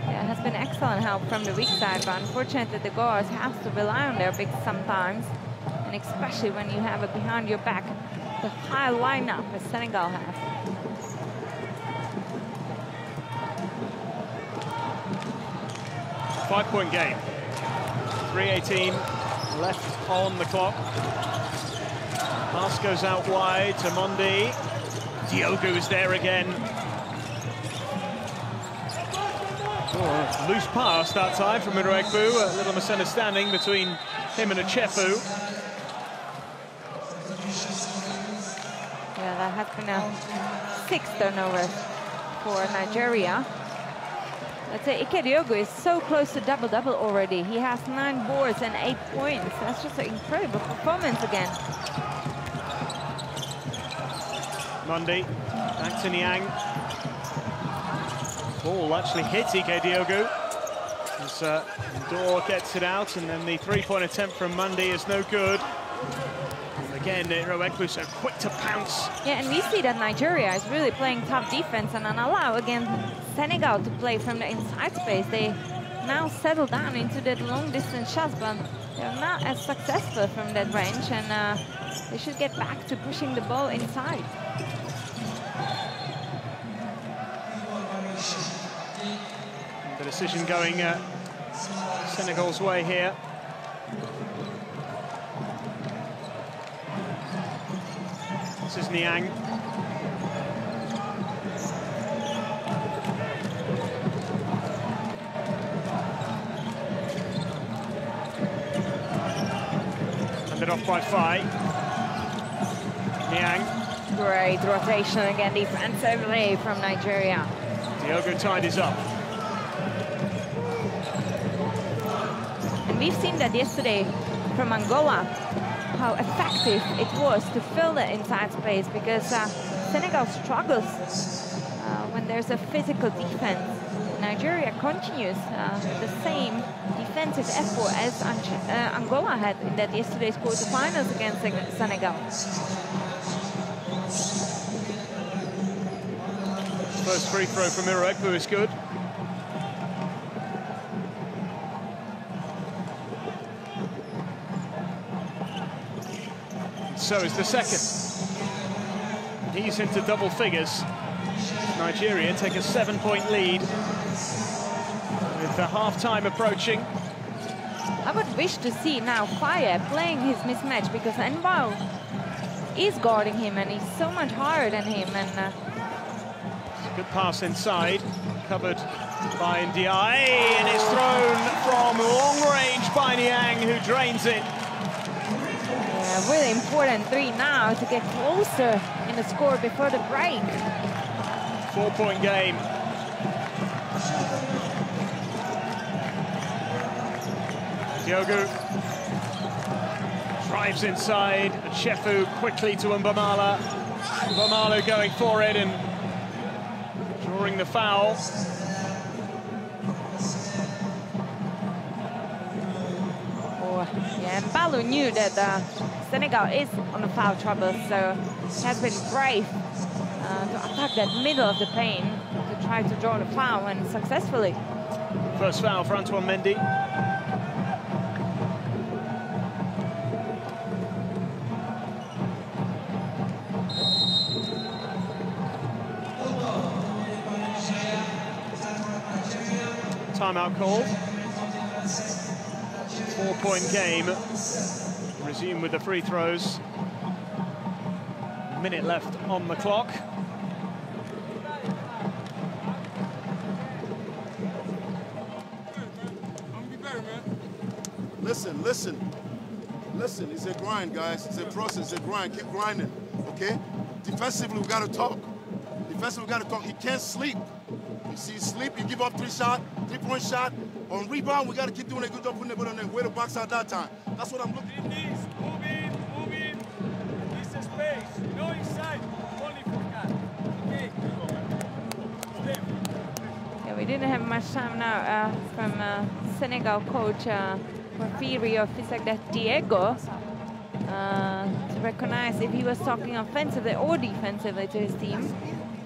Yeah, it has been excellent help from the weak side, but unfortunately the guards have to rely on their bigs sometimes, and especially when you have it behind your back. The high lineup as Senegal has. Five-point game. 3:18 left on the clock. Pass goes out wide to Mondi. Diogu is there again. Oh, loose pass that time from Eroekbu. A little misunderstanding between him and Achefu. Yeah, that has been a 6th turnover for Nigeria. Let's say Ike Diogu is so close to double-double already. He has 9 boards and 8 points. That's just an incredible performance again. Mondi, back to Niang. Ball actually hits Ike Diogu. As Ndor gets it out, and then the three-point attempt from Mondi is no good. Again, Eroekbu so quick to pounce. Yeah, and we see that Nigeria is really playing tough defense and allow again Senegal to play from the inside space. They now settle down into that long-distance shots, but they're not as successful from that range, and they should get back to pushing the ball inside. The decision going Senegal's way here. This is Niang. Handed off by Fai. Niang. Great rotation again defensively from Nigeria. Diogo tidies up. And we've seen that yesterday from Angola, how effective it was to fill the inside space, because Senegal struggles when there's a physical defense. Nigeria continues the same defensive effort as Angola had in that yesterday's quarterfinals against Senegal. First free throw from Iroekwu is good. So is the second. He's into double figures. Nigeria take a 7-point lead with the half-time approaching. I would wish to see now Faye playing his mismatch, because Enbao is guarding him and he's so much higher than him. And good pass inside, covered by Ndiaye, and it's thrown from long range by Niang, who drains it. Yeah, really important three now to get closer in the score before the break. 4-point game. Diogo drives inside. Chefu quickly to Mbamala. Mbamala going for it and drawing the foul. Yeah, and Mbalu knew that Senegal is on the foul trouble, so he has been brave to attack that middle of the paint to try to draw the foul, and successfully. First foul for Antoine Mendy. Timeout called. 4-point game. Resume with the free throws. Minute left on the clock. Listen, it's a grind, guys. It's a process, it's a grind. Keep grinding, okay? Defensively, we gotta talk. You can't sleep. You see, sleep, you give up 3-point shot. On rebound, we gotta keep doing a good job putting the ball on there. Way to box out that time. That's what I'm looking for. Move in. This is space. No inside. Only for cut. Okay. Yeah, we didn't have much time now from Senegal coach Porfirio Diego to recognize if he was talking offensively or defensively to his team.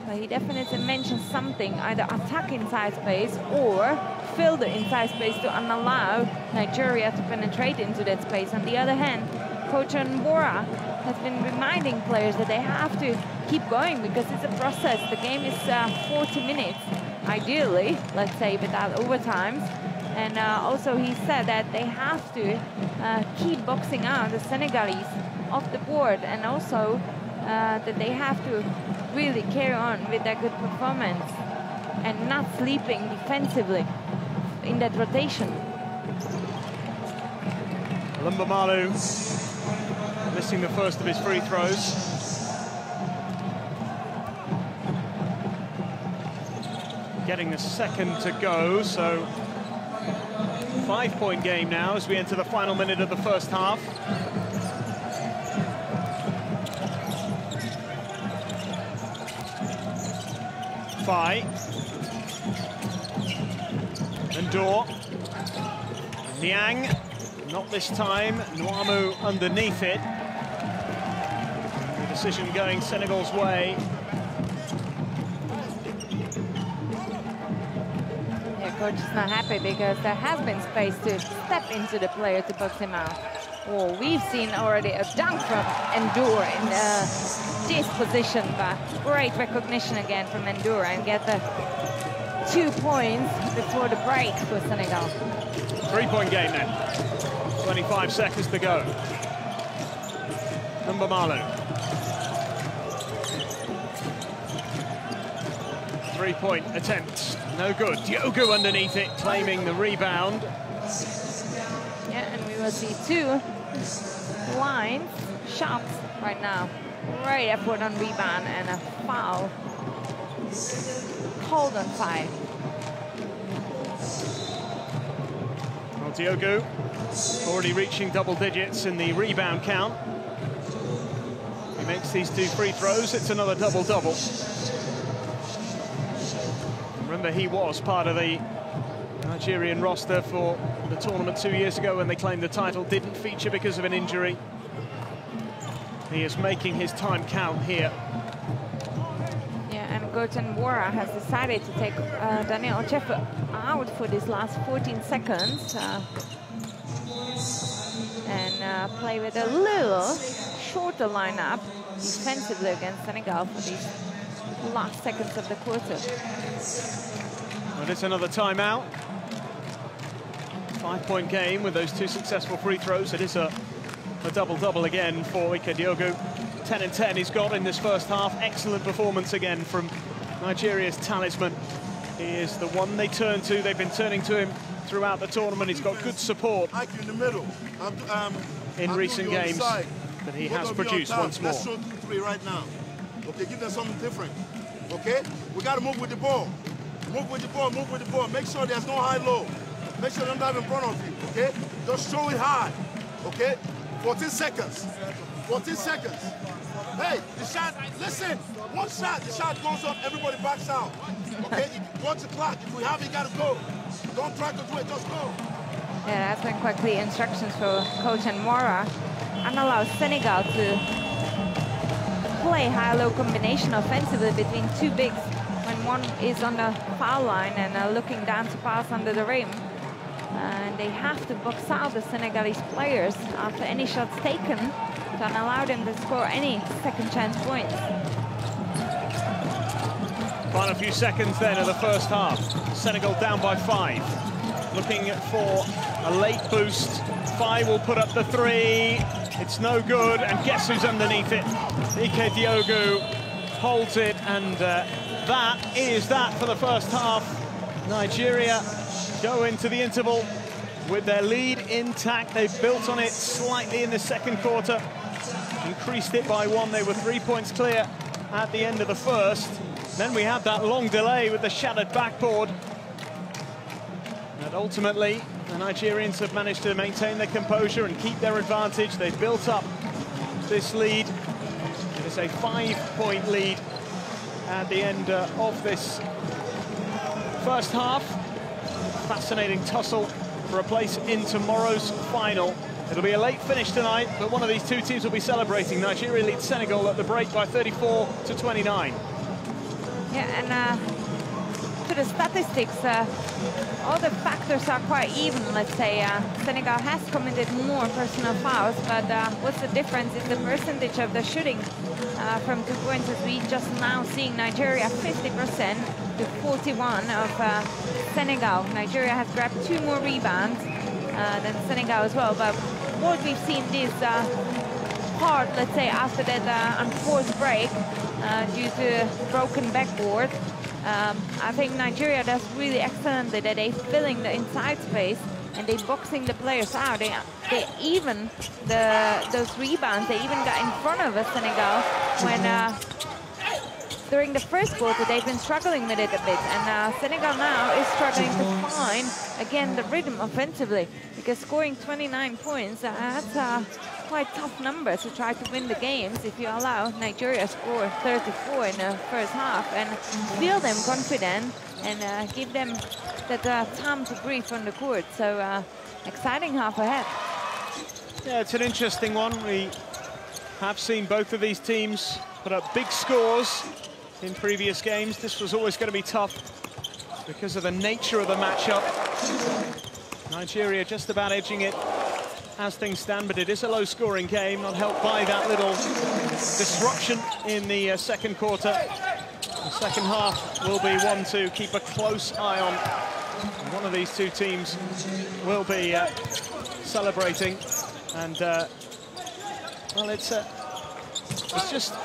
But he definitely mentioned something, either attack inside space or fill the inside space to unallow Nigeria to penetrate into that space. On the other hand, Coach Mbora has been reminding players that they have to keep going, because it's a process. The game is 40 minutes, ideally, let's say, without overtimes. And also he said that they have to keep boxing out the Senegalese off the board, and also that they have to really carry on with their good performance and not sleeping defensively in that rotation. Mbamala missing the first of his free throws. Getting the second to go, so 5-point game now as we enter the final minute of the first half. Faye. Ndor. Niang. Not this time. Nwamu underneath it. The decision going Senegal's way. Yeah, coach is not happy because there has been space to step into the player to box him out. Oh, we've seen already a dunk from Ndor in this position, but great recognition again from Ndor, and get the 2 points before the break for Senegal. 3-point game then. 25 seconds to go. Mbamala. 3-point attempt. No good. Diogo underneath it, claiming the rebound. Yeah, and we will see 2 lines, shots right now. Great effort on rebound and a foul called on 5. Well, Diogo already reaching double digits in the rebound count. He makes these 2 free throws, it's another double-double. Remember, he was part of the Nigerian roster for the tournament 2 years ago when they claimed the title. Didn't feature because of an injury. He is making his time count here. Yeah, and Coach Nwora has decided to take Daniel Ochefu out for these last 14 seconds and play with a little shorter lineup defensively against Senegal for these last seconds of the quarter. Well, it's another timeout. 5-point game with those 2 successful free throws. It is a double-double again for Ike Diogo. 10 and 10 he's got in this first half. Excellent performance again from Nigeria's talisman. He is the one they turn to. They've been turning to him throughout the tournament. He's got good support in the middle. in recent games, but he has produced once more. Let's show 2-3 right now. Okay, give them something different. Okay, we got to move with the ball. Move with the ball, move with the ball. Make sure there's no high-low. Make sure they're not in front of you, okay? Just show it high, okay? 14 seconds. 14 seconds. Hey, the shot, listen, one shot, the shot goes up, everybody backs out. Okay, watch the clock. If we have it, you gotta go. Don't try to do it, just go. Yeah, that's been quite clear instructions for Coach Nwora, and allows Senegal to play high-low combination offensively between 2 bigs when one is on the foul line and looking down to pass under the rim. And they have to box out the Senegalese players after any shots taken to allow them to score any second chance points. Final few seconds then of the first half. Senegal down by 5. Looking for a late boost. 5 will put up the 3. It's no good, and guess who's underneath it? Ike Diogo holds it, and that is that for the first half. Nigeria go into the interval with their lead intact. They've built on it slightly in the second quarter, increased it by 1. They were 3 points clear at the end of the first. Then we had that long delay with the shattered backboard. And ultimately, the Nigerians have managed to maintain their composure and keep their advantage. They've built up this lead. It is a 5-point lead at the end of this first half. Fascinating tussle for a place in tomorrow's final. It'll be a late finish tonight, but one of these 2 teams will be celebrating. Nigeria leads Senegal at the break by 34-29. Yeah, and to the statistics, all the factors are quite even, let's say. Senegal has committed more personal fouls, but what's the difference is the percentage of the shooting from 2 points, as we just now seeing Nigeria 50% to 41 of Senegal. Nigeria has grabbed 2 more rebounds than Senegal as well, but what we've seen this part, let's say, after that unforced break due to broken backboard, I think Nigeria does really excellently that they're filling the inside space and they're boxing the players out. They even, those rebounds, they even got in front of Senegal when during the first quarter they've been struggling with it a bit, and Senegal now is struggling to find again the rhythm offensively, because scoring 29 points, that's quite tough number to try to win the games if you allow Nigeria score 34 in the first half and feel them confident and give them that time to breathe on the court. So exciting half ahead. Yeah, it's an interesting one. We have seen both of these teams put up big scores in previous games. This was always going to be tough because of the nature of the matchup. Nigeria just about edging it as things stand, but it is a low-scoring game, not helped by that little disruption in the second quarter. The second half will be one to keep a close eye on. One of these 2 teams will be celebrating, and well, it's just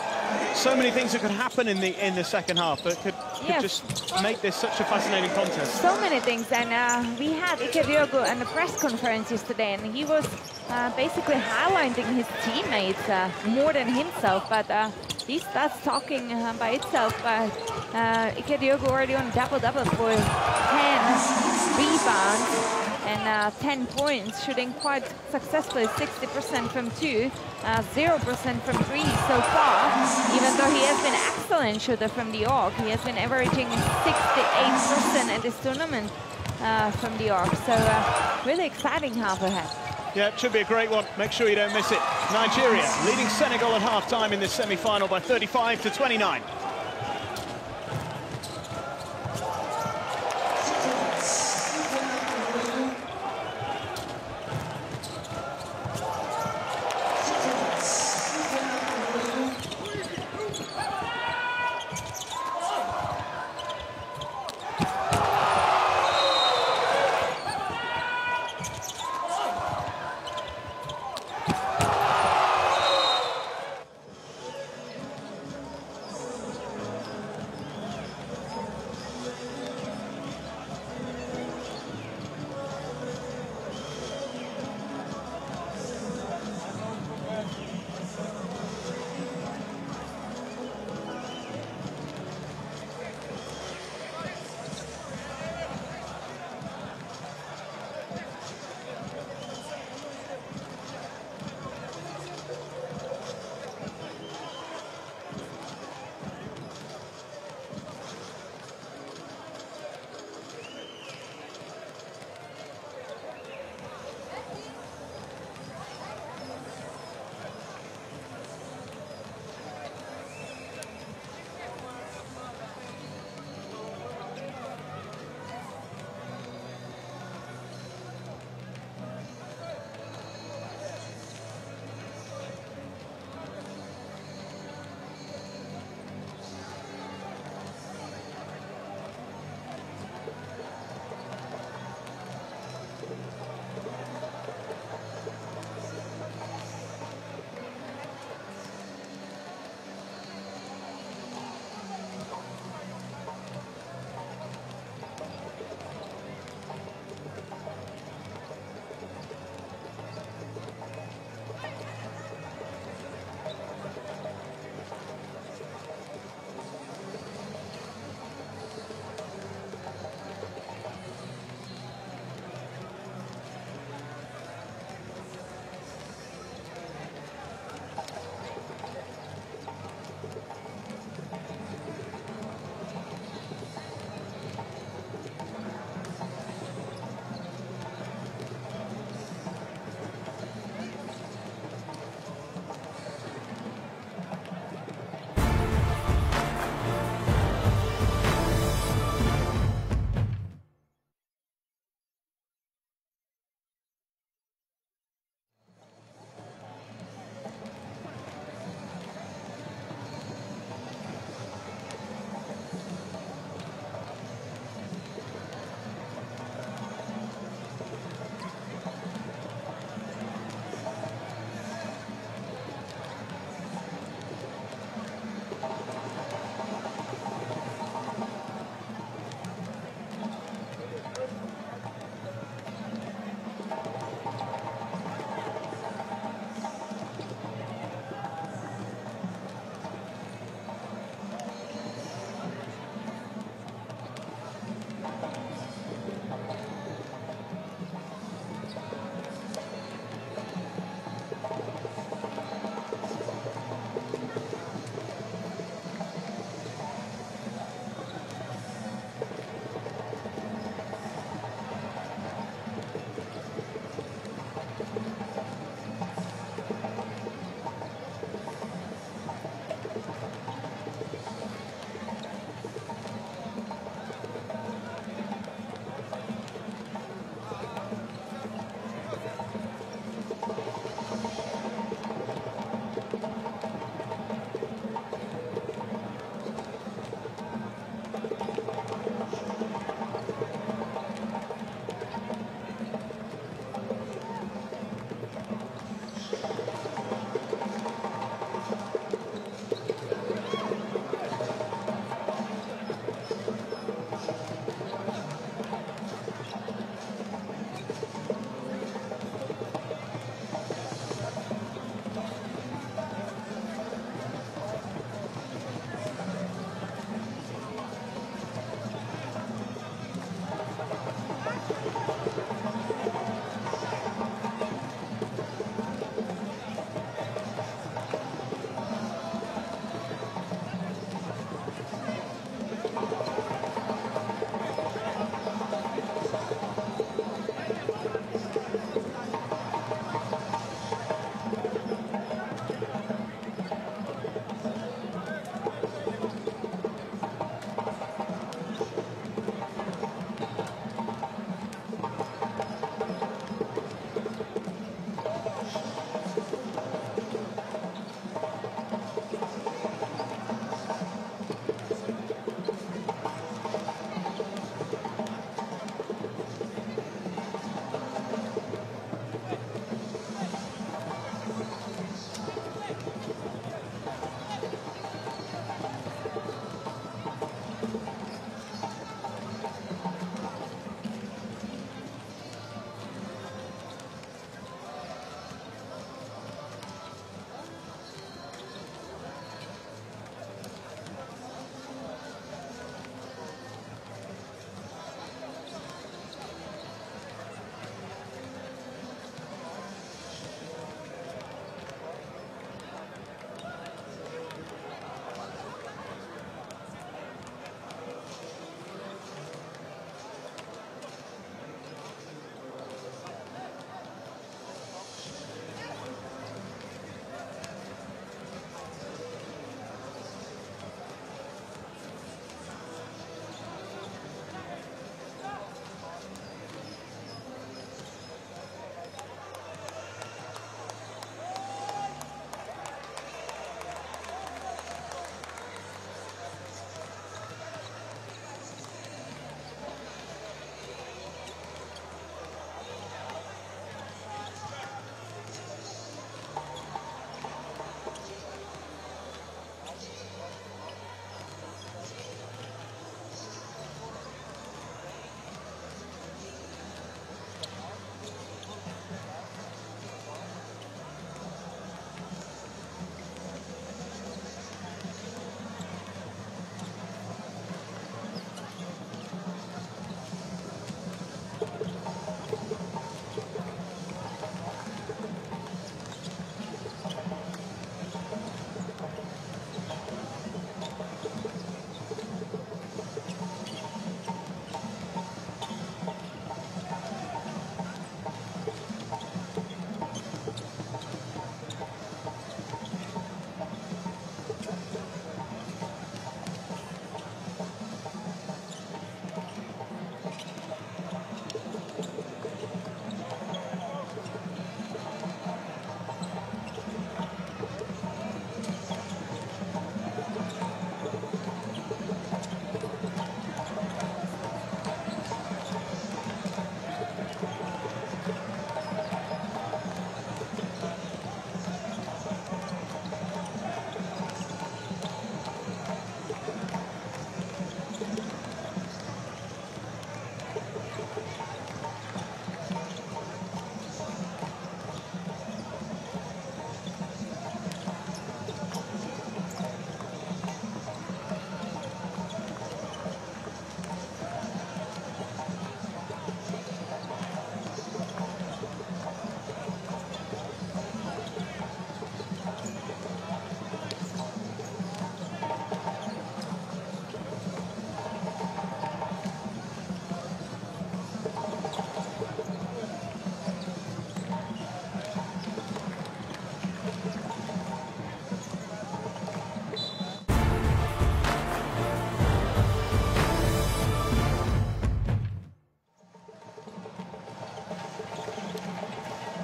so many things that could happen in the second half that could just make this such a fascinating contest. So many things, and we had Ike Diogo in the press conference yesterday, and he was basically highlighting his teammates more than himself, but he starts talking by itself. Ike Diogo already on double-double for 10 rebounds and 10 points, shooting quite successfully, 60% from 2, 0% from 3 so far, even though he has been excellent shooter from the arc. He has been averaging 68% at this tournament from the arc, so really exciting half ahead. Yeah, it should be a great one. Make sure you don't miss it. Nigeria leading Senegal at half-time in this semi-final by 35-29.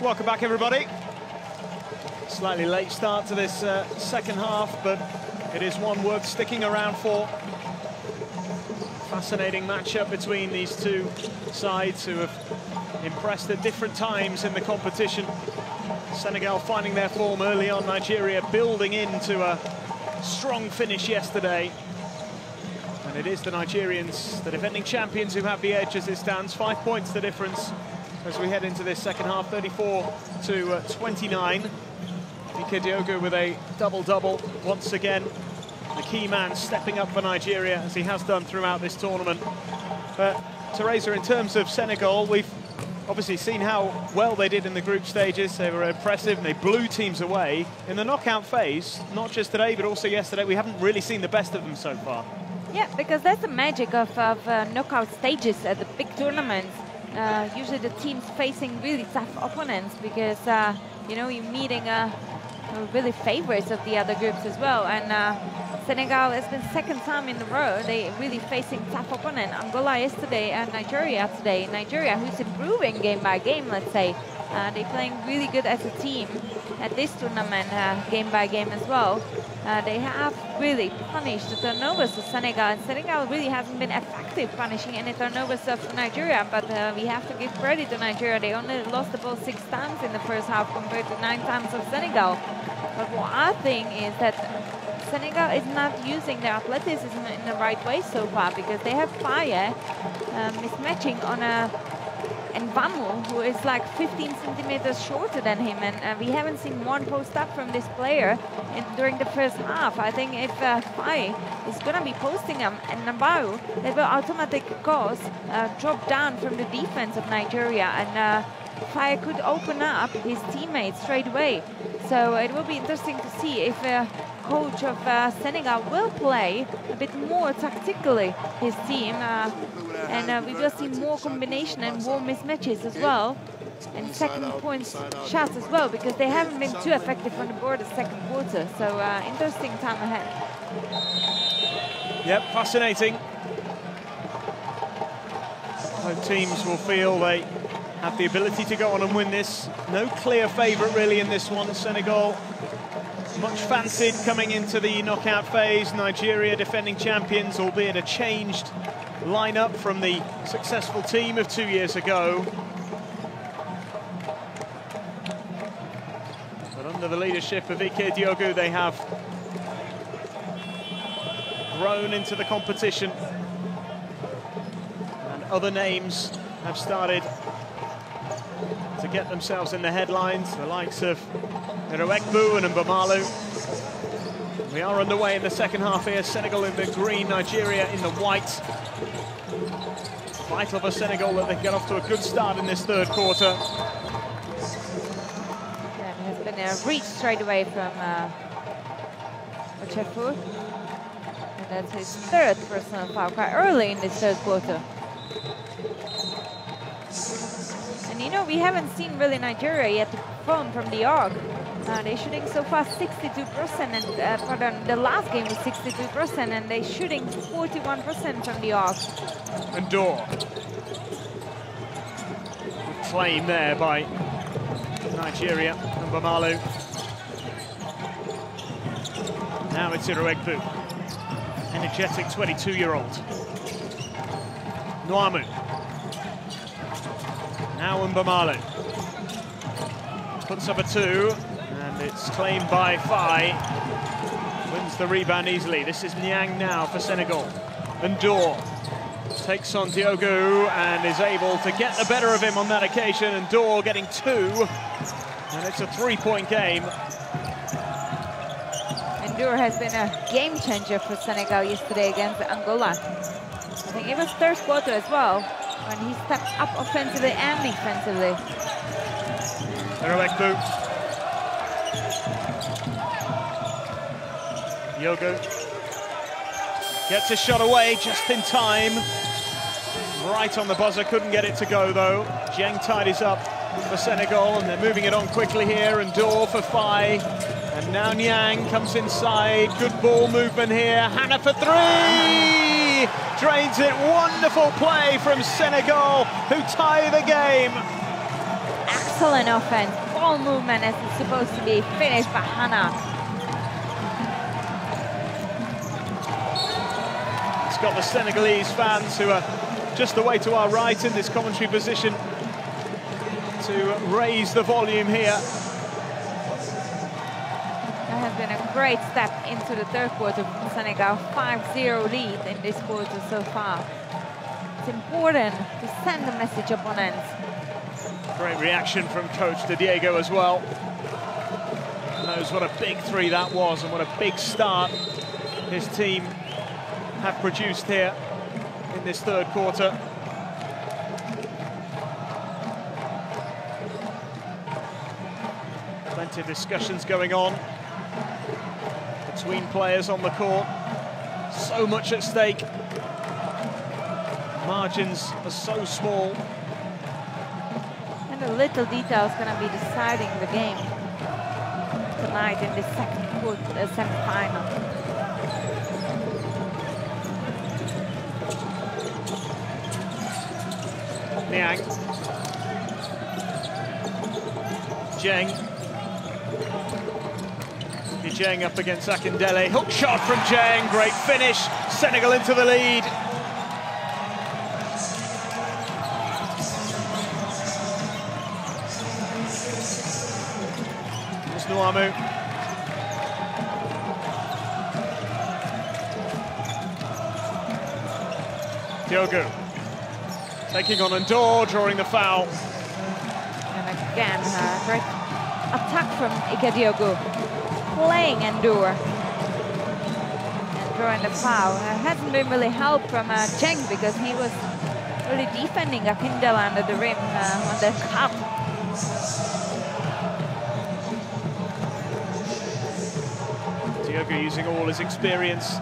Welcome back, everybody. Slightly late start to this second half, but it is one worth sticking around for. Fascinating matchup between these two sides who have impressed at different times in the competition. Senegal finding their form early on, Nigeria building into a strong finish yesterday. And it is the Nigerians, the defending champions, who have the edge as it stands. 5 points the difference as we head into this second half, 34-29. Ike Diogu with a double-double once again. The key man stepping up for Nigeria, as he has done throughout this tournament. But Teresa, in terms of Senegal, we've obviously seen how well they did in the group stages. They were impressive and they blew teams away. In the knockout phase, not just today, but also yesterday, we haven't really seen the best of them so far. Yeah, because that's the magic of knockout stages at the big tournaments. Usually the teams facing really tough opponents because, you know, you're meeting really favorites of the other groups as well. And Senegal has been second time in a row. They really facing tough opponent. Angola yesterday and Nigeria today. Nigeria, who's improving game by game, let's say. They're playing really good as a team at this tournament, game by game as well. They have really punished the turnovers of Senegal, and Senegal really hasn't been effective punishing any turnovers of Nigeria, but we have to give credit to Nigeria. They only lost the ball 6 times in the first half compared to 9 times of Senegal. But what I think is that Senegal is not using their athleticism in the right way so far, because they have fire mismatching on Nvamu, who is like 15 centimeters shorter than him, and we haven't seen one post up from this player during the first half. I think if Faye is going to be posting him and Nabaru, that will automatically cause drop down from the defense of Nigeria, and Faye could open up his teammates straight away. So it will be interesting to see if coach of Senegal will play a bit more tactically his team, and we will see more combination and more mismatches as well, and second point shots as well, because they haven't been too effective on the board the second quarter. So interesting time ahead. Yep, fascinating. Both teams will feel they have the ability to go on and win this. No clear favourite really in this one. Senegal much fancied coming into the knockout phase. Nigeria defending champions, albeit a changed lineup from the successful team of 2 years ago. But under the leadership of Ike Diogu, they have grown into the competition. And other names have started to get themselves in the headlines, the likes of Eroekbu and Mbamalu. We are underway in the second half here. Senegal in the green, Nigeria in the white. Vital for Senegal that they get off to a good start in this third quarter. There has been a reach straight away from Ochefu. And that's his third personal foul quite early in this third quarter. And you know, we haven't seen really Nigeria yet perform from the arc. They're shooting so far 62%, and pardon, the last game was 62%, and they're shooting 41% from the arc. And Dor. Good claim there by Nigeria and Mbamalu. Now it's Eroekbu. Energetic 22-year-old. Nwamu. Now Mbamalu. Puts up a 2. It's claimed by Faye. Wins the rebound easily. This is Niang now for Senegal. And Dor takes on Diogu and is able to get the better of him on that occasion. And Dor getting 2. And it's a 3-point game. And Dor has been a game changer for Senegal yesterday against Angola. I think it was third quarter as well, when he stepped up offensively and defensively. Eroekbu. Diogu gets a shot away just in time. Right on the buzzer, couldn't get it to go though. Dieng tidies up for Senegal, and they're moving it on quickly here. And Dor for Faye. And now Niang comes inside. Good ball movement here. Hannah for 3! Drains it. Wonderful play from Senegal, who tie the game. excellent offense. Ball movement as it's supposed to be. Finished by Hannah. It's got the Senegalese fans who are just away to our right in this commentary position to raise the volume here. That has been a great step into the third quarter from Senegal. 5-0 lead in this quarter so far. It's important to send a message opponents. Great reaction from Coach Diego as well. Knows what a big three that was and what a big start his team have produced here in this third quarter. Plenty of discussions going on between players on the court. So much at stake. Margins are so small. And the little detail is going to be deciding the game tonight in the second quarter, semi-final. Niang. Jeng. Jeng up against Akindele. Hook shot from Jeng. Great finish. Senegal into the lead. Nuamu. Diogo taking on Ndor, drawing the foul. And again, great attack from Ike Diogo, playing Ndor and drawing the foul. Hasn't been really helped from Cheng because he was really defending Akindele under the rim on the cut. Diogo using all his experience.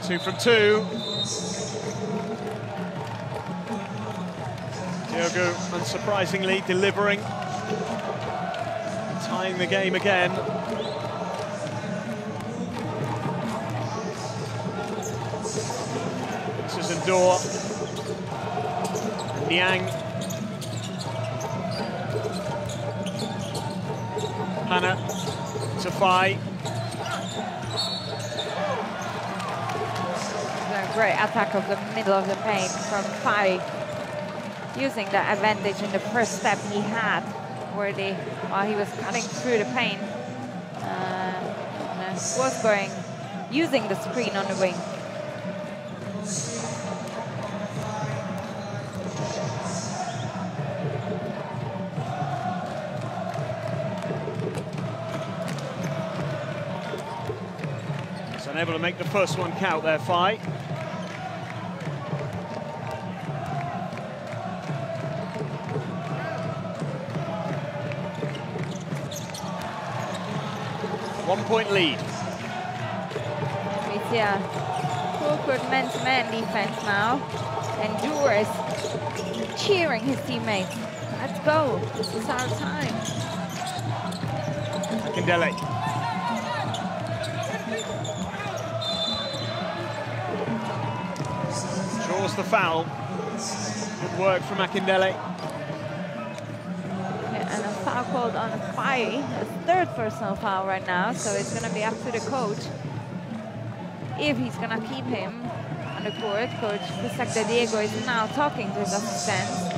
Two from two. Diogo, unsurprisingly, delivering. Tying the game again. This is Ndor. Niang. Hannah. Tafai. Great attack of the middle of the paint from Fai, using the advantage in the first step he had, where while he was cutting through the paint, was going, using the screen on the wing. So unable to make the first one count there, Fai. One-point lead. We see a full-court man-to-man defense now, and Ndor is cheering his teammates. Let's go. This is our time. Akindele. Draws the foul. Good work from Akindele. And a foul called on Fai, a third personal foul right now, so it's going to be up to the coach if he's going to keep him on the court. Coach Diego is now talking to his assistants.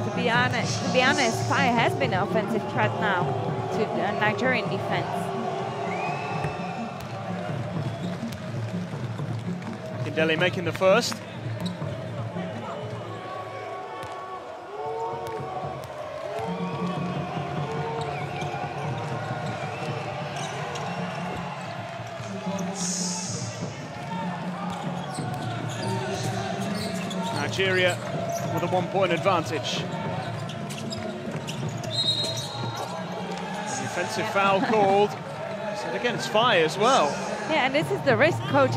To be honest, Fai has been an offensive threat now to the Nigerian defense. Akindele making the first. Nigeria with a one-point advantage. Defensive foul called. So again, it's Fai as well. Yeah, and this is the risk Coach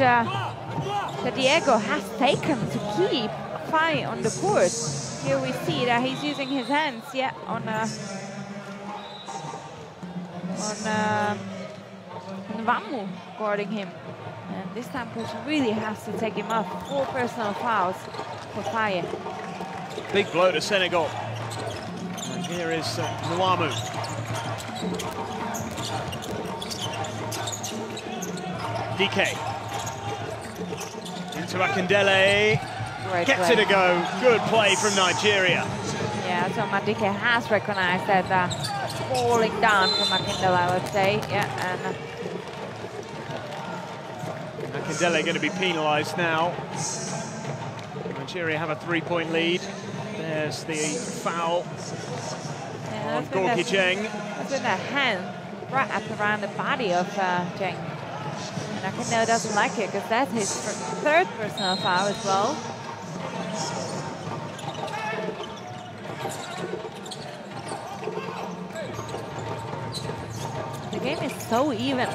Diego has taken to keep Fai on the court. Here we see that he's using his hands, yeah, on Nwamu guarding him. And this time coach really has to take him off. 4 personal fouls for Faye. Big blow to Senegal. And here is Nwamu. DK. Into Akindele. Great Gets play. it to go. Good play from Nigeria. Yeah, so Madike has recognized that falling down from Akindele, I would say. Yeah, and Akindele going to be penalised now. Nigeria have a 3-point lead. There's the foul on Gorky Jeng. That's with a hand right up around the body of Jeng. And Akindele doesn't like it because that's his 3rd personal foul as well. The game is so even.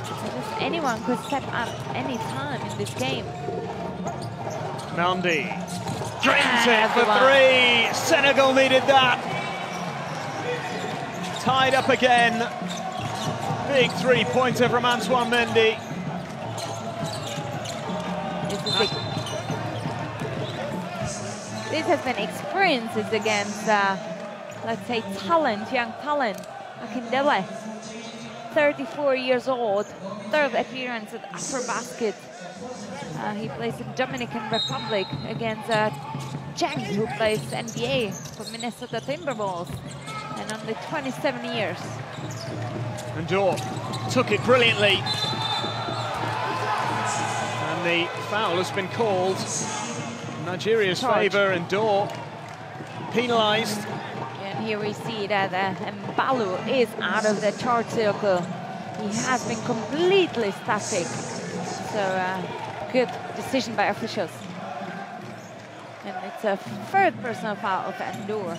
Just anyone could step up any time in this game. Mendy drains it for 3. Senegal needed that. Tied up again. Big 3-pointer from Antoine Mendy. This has been experiences against, let's say, talent, young talent. Akindele, 34 years old, 3rd appearance at AfroBasket. He plays in Dominican Republic against Jeng, who plays NBA for Minnesota Timberwolves, and only 27 years. And Dor took it brilliantly. And the foul has been called in Nigeria's favour, and Dor penalised. And here we see that Mbalu is out of the charge circle. He has been completely static. So good decision by officials. And it's a 3rd personal foul of Endor.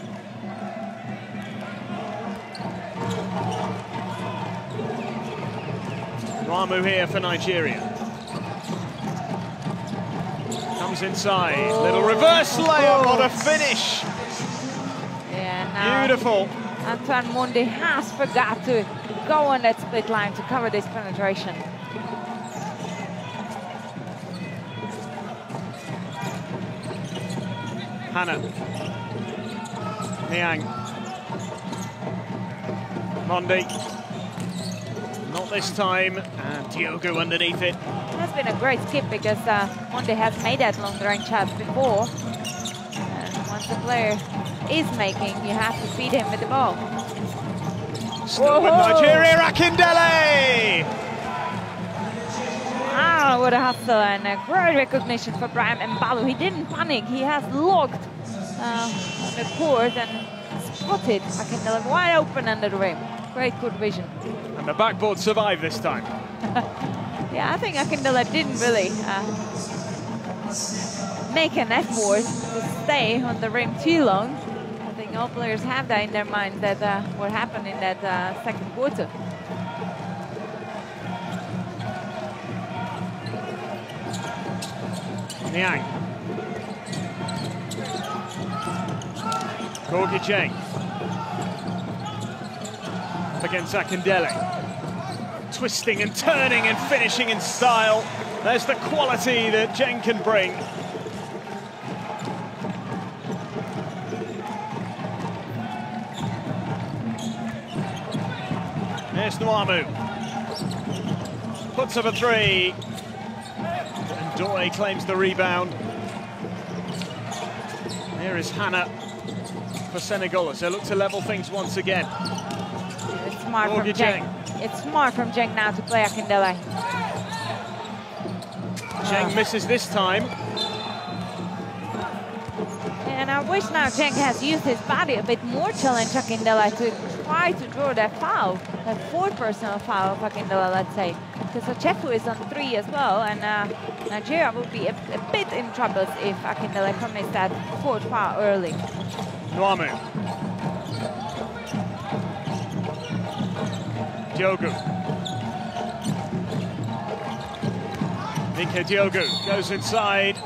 Ramu here for Nigeria. Comes inside, little reverse layup, what a finish! Yeah, now beautiful. Antoine Mendy has forgot to go on that split line to cover this penetration. Hannah. Niang. Mendy. Not this time, and Diogo underneath it. It has been a great skip because Mendy has made that long-range shot before. And once the player is making, you have to feed him with the ball. Still with Nigeria, Akindele! Ah, what a hustle and a great recognition for Brian Mbalu. He didn't panic, he has looked on the court and spotted Akindele wide open under the rim. Great good vision. And the backboard survived this time. Yeah, I think Akindele didn't really make an effort to stay on the rim too long. I think all players have that in their mind, that what happened in that 2nd quarter. Niang. Gorky Jeng. Up against Akindele. Twisting and turning and finishing in style. There's the quality that Jeng can bring. There's Nwamu. Puts up a 3. And Doy claims the rebound. Here is Hannah for Senegal as they look to level things once again. It's smart from Jeng. It's smart from Jeng now to play Akindele. Jeng misses this time. And I wish now Jeng has used his body a bit more, challenge Akindele to try to draw that foul, that 4th personal foul of Akindele, let's say. Because Ochefu is on 3 as well, and Nigeria will be a bit in trouble if Akindele commits that 4th foul early. Nwamu. Diogo. Nico Diogo goes inside,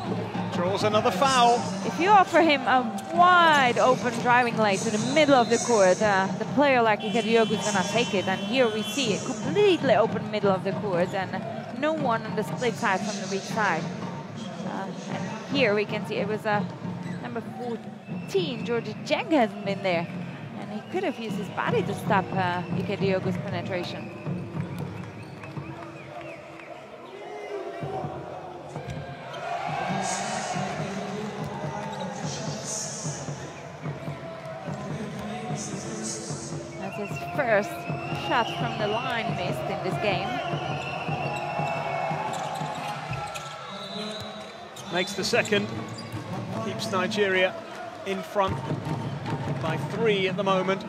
Draws another foul. If you offer him a wide open driving lane to the middle of the court, the player like Diogo is going to take it. And here we see it completely open middle of the court and no one on the split side from the weak side. And here we can see it was number 14, George Jeng hasn't been there. And he could have used his body to stop Diogo's penetration. That's his first shot from the line missed in this game. Makes the second, keeps Nigeria in front by 3 at the moment.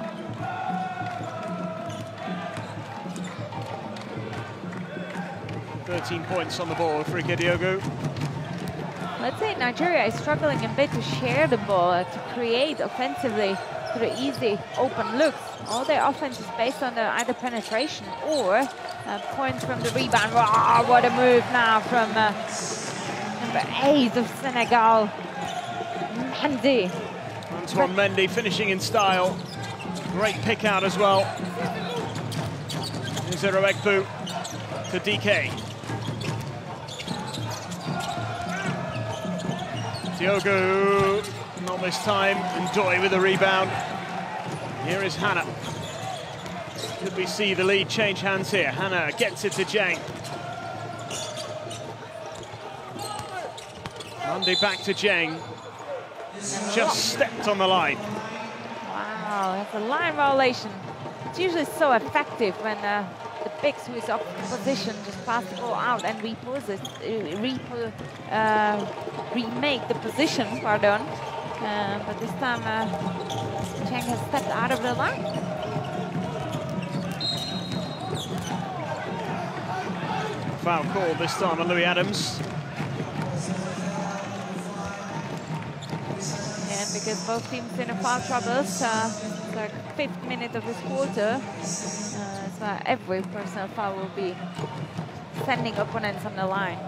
"13 points on the board for Diogo. Let's say Nigeria is struggling a bit to share the ball, to create offensively through easy open looks. All their offense is based on either penetration or points from the rebound. Wow, what a move now from number 8 of Senegal, Mendy. Antoine Mendy finishing in style. Great pick out as well. Here's Eroegbu to DK. Diogo, not this time, and Doi with the rebound. Here is Hannah. Could we see the lead change hands here? Hannah gets it to Jang. Monday back to Jang. Just stepped on the line. Wow, that's a line violation. It's usually so effective when the bigs who is off position just pass the ball out and remake the position, pardon. But this time Cheng has stepped out of the line. Foul call this time on Louis Adams. And because both teams in a foul troubles, it's like 5th minute of this quarter, so every personal foul will be sending opponents on the line.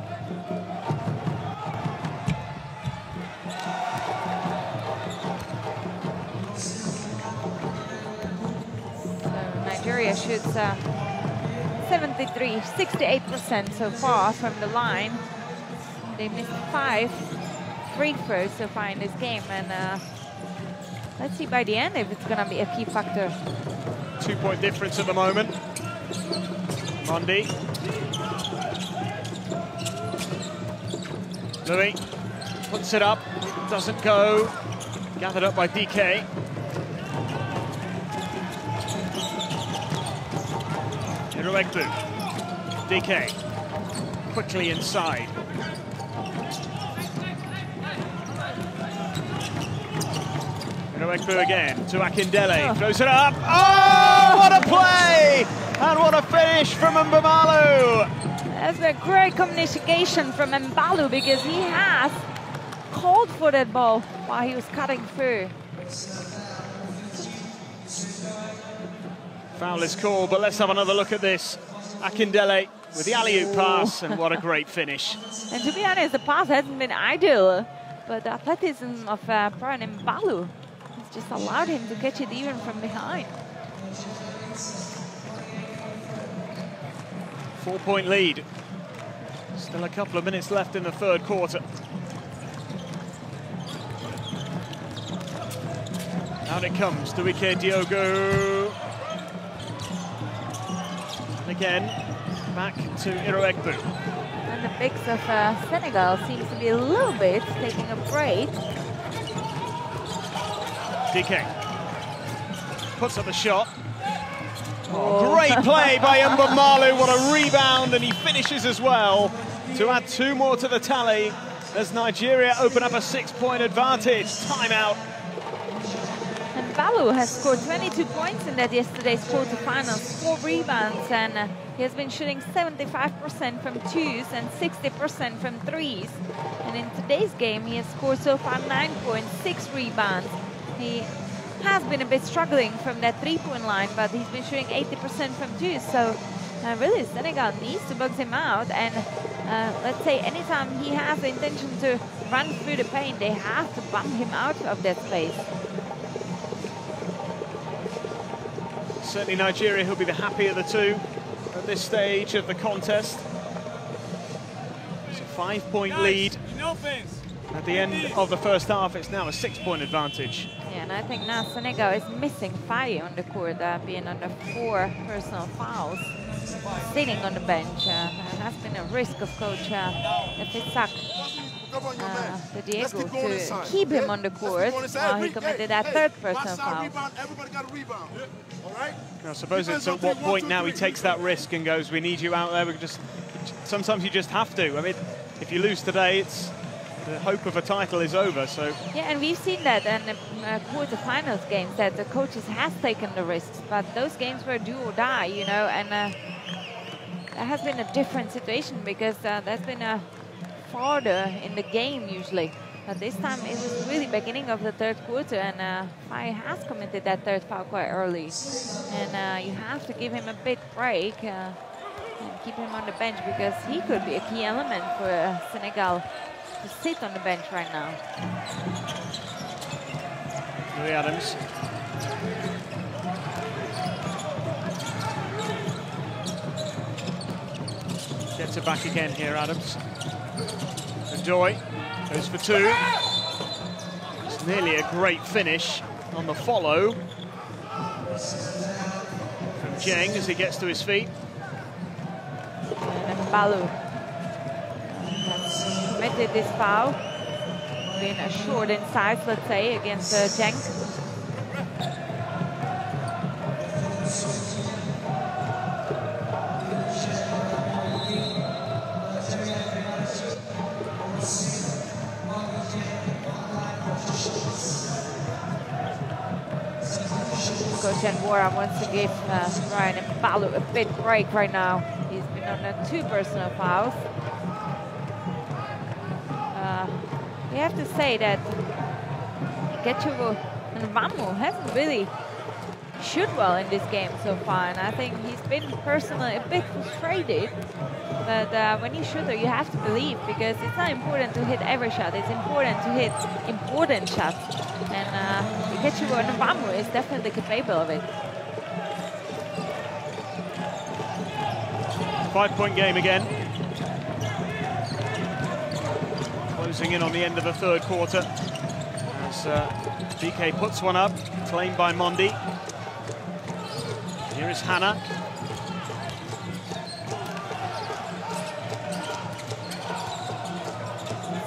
So Nigeria shoots 68% so far from the line. They missed 5 free throws so far in this game, and let's see by the end if it's going to be a key factor. 2-point difference at the moment. Mondi. Louis puts it up, doesn't go. Gathered up by DK. Eroegbu. DK. Quickly inside. Eroegbu again to Akindele. Throws it up. Oh, what a play! And what a finish from Mbamalu. That's a great communication from Mbalu because he has called for that ball while he was cutting through. Foul is called, but let's have another look at this. Akindele with the alley-oop pass, and what a great finish. And to be honest, the pass hasn't been ideal, but the athleticism of Brian Mbalu has just allowed him to catch it even from behind. 4-point lead. Still a couple of minutes left in the third quarter. Out it comes to Diogo. Again, back to Eroegbu. And the bigs of Senegal seems to be a little bit taking a break. DK puts up a shot. Oh, great play by Mbamalu. What a rebound, and he finishes as well to add 2 more to the tally as Nigeria open up a 6-point advantage. Timeout. And Mbalu has scored 22 points in that yesterday's quarterfinals, 4 rebounds, and he has been shooting 75% from 2s and 60% from 3s. And in today's game, he has scored so far 9 points, 6 rebounds. He has been a bit struggling from that 3-point line, but he's been shooting 80% from 2s. So really, Senegal needs to box him out, and let's say anytime he has the intention to run through the paint, they have to bump him out of that space. Certainly Nigeria who'll be the happier of the two at this stage of the contest. It's a 5-point lead. At the end of the first half, it's now a 6-point advantage. Yeah, and I think now Senegal is missing Faye on the court, being under 4 personal fouls, sitting on the bench. There has been a risk of Coach Fitzak, the Diego, to keep him on the court while he committed that 3rd personal foul. I suppose it's at what point now he takes that risk and goes, we need you out there. Sometimes you just have to. I mean, if you lose today, it's the hope of a title is over. So yeah, and we've seen that in the quarterfinals games that the coaches has taken the risks, but those games were do or die, you know, and that has been a different situation because that's been a farther in the game usually. But this time it was really beginning of the 3rd quarter, and Faye has committed that 3rd foul quite early, and you have to give him a bit break and keep him on the bench because he could be a key element for Senegal to sit on the bench right now. Louis Adams. Gets it back again here, Adams. And Joy goes for 2. It's nearly a great finish on the follow from Jeng as he gets to his feet. And Balu committed this foul, being a short inside, let's say, against Jeng. Coach Anwara wants to give Ryan Balu a bit break right now. He's been on 2 personal fouls. We have to say that Ketchugo and Vamu hasn't really shot well in this game so far, and I think he's been personally a bit frustrated. But when you shoot, you have to believe, because it's not important to hit every shot. It's important to hit important shots, and Ketchugo and Vamu is definitely capable of it. 5-point game again. Closing in on the end of the 3rd quarter as DK puts one up, claimed by Mondi. Here is Hannah.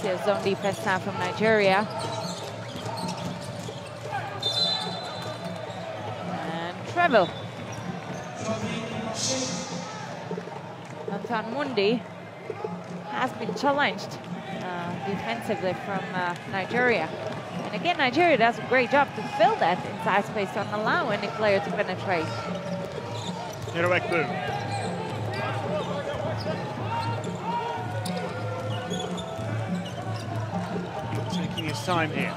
See a zone defense now from Nigeria. And treble. Antoine Mundi has been challenged defensively from Nigeria. And again, Nigeria does a great job to fill that inside space, don't allow any player to penetrate. Hiroekbu. Taking his time here.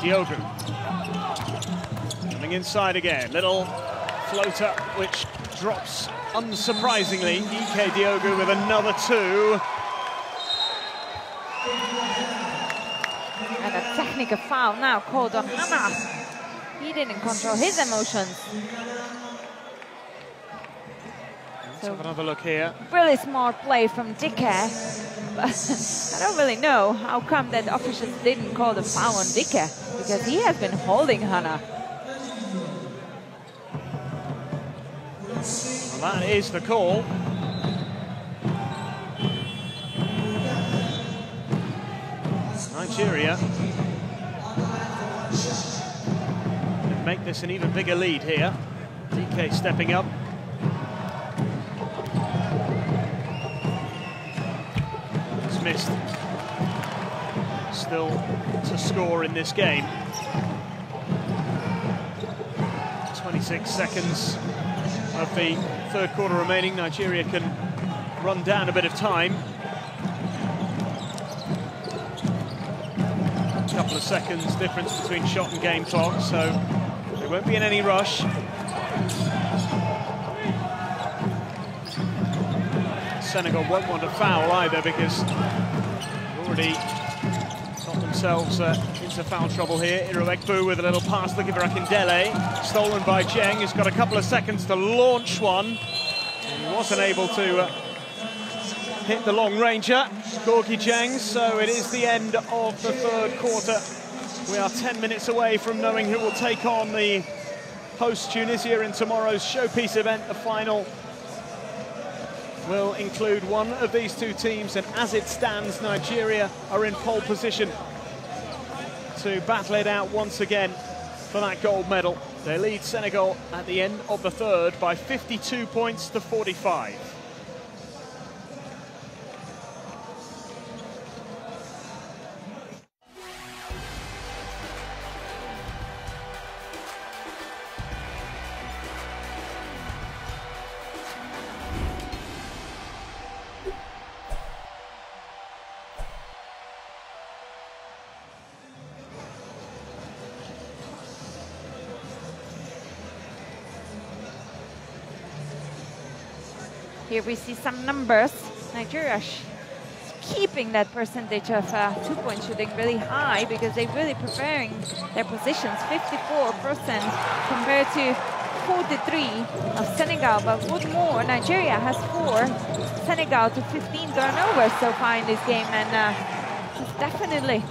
Diogo. Coming inside again. Little floater which drops unsurprisingly. Ike Diogo with another 2. And a technical foul now called on Hannah. He didn't control his emotions. Let's have another look here. Really smart play from Dike. But I don't really know how come that officials didn't call the foul on Dike, because he has been holding Hannah. Well, that is the call. Nigeria can make this an even bigger lead here. DK stepping up. It's missed. Still to score in this game. 26 seconds of the 3rd quarter remaining. Nigeria can run down a bit of time. Couple of seconds difference between shot and game clock, so they won't be in any rush. Senegal won't want a foul either, because they've already got themselves into foul trouble here. Iroegbu with a little pass looking for Akindele. Stolen by Cheng. He's got a couple of seconds to launch one. He wasn't able to hit the long ranger, Gorky Cheng. So it is the end of the third quarter. We are 10 minutes away from knowing who will take on the host Tunisia in tomorrow's showpiece event. The final will include one of these two teams, and as it stands, Nigeria are in pole position to battle it out once again for that gold medal. They lead Senegal at the end of the third by 52 points to 45. Here we see some numbers. Nigeria keeping that percentage of two-point shooting really high, because they're really preparing their positions. 54% compared to 43 of Senegal. But what more, Nigeria has 4, Senegal to 15 turnovers so far in this game, and it's definitely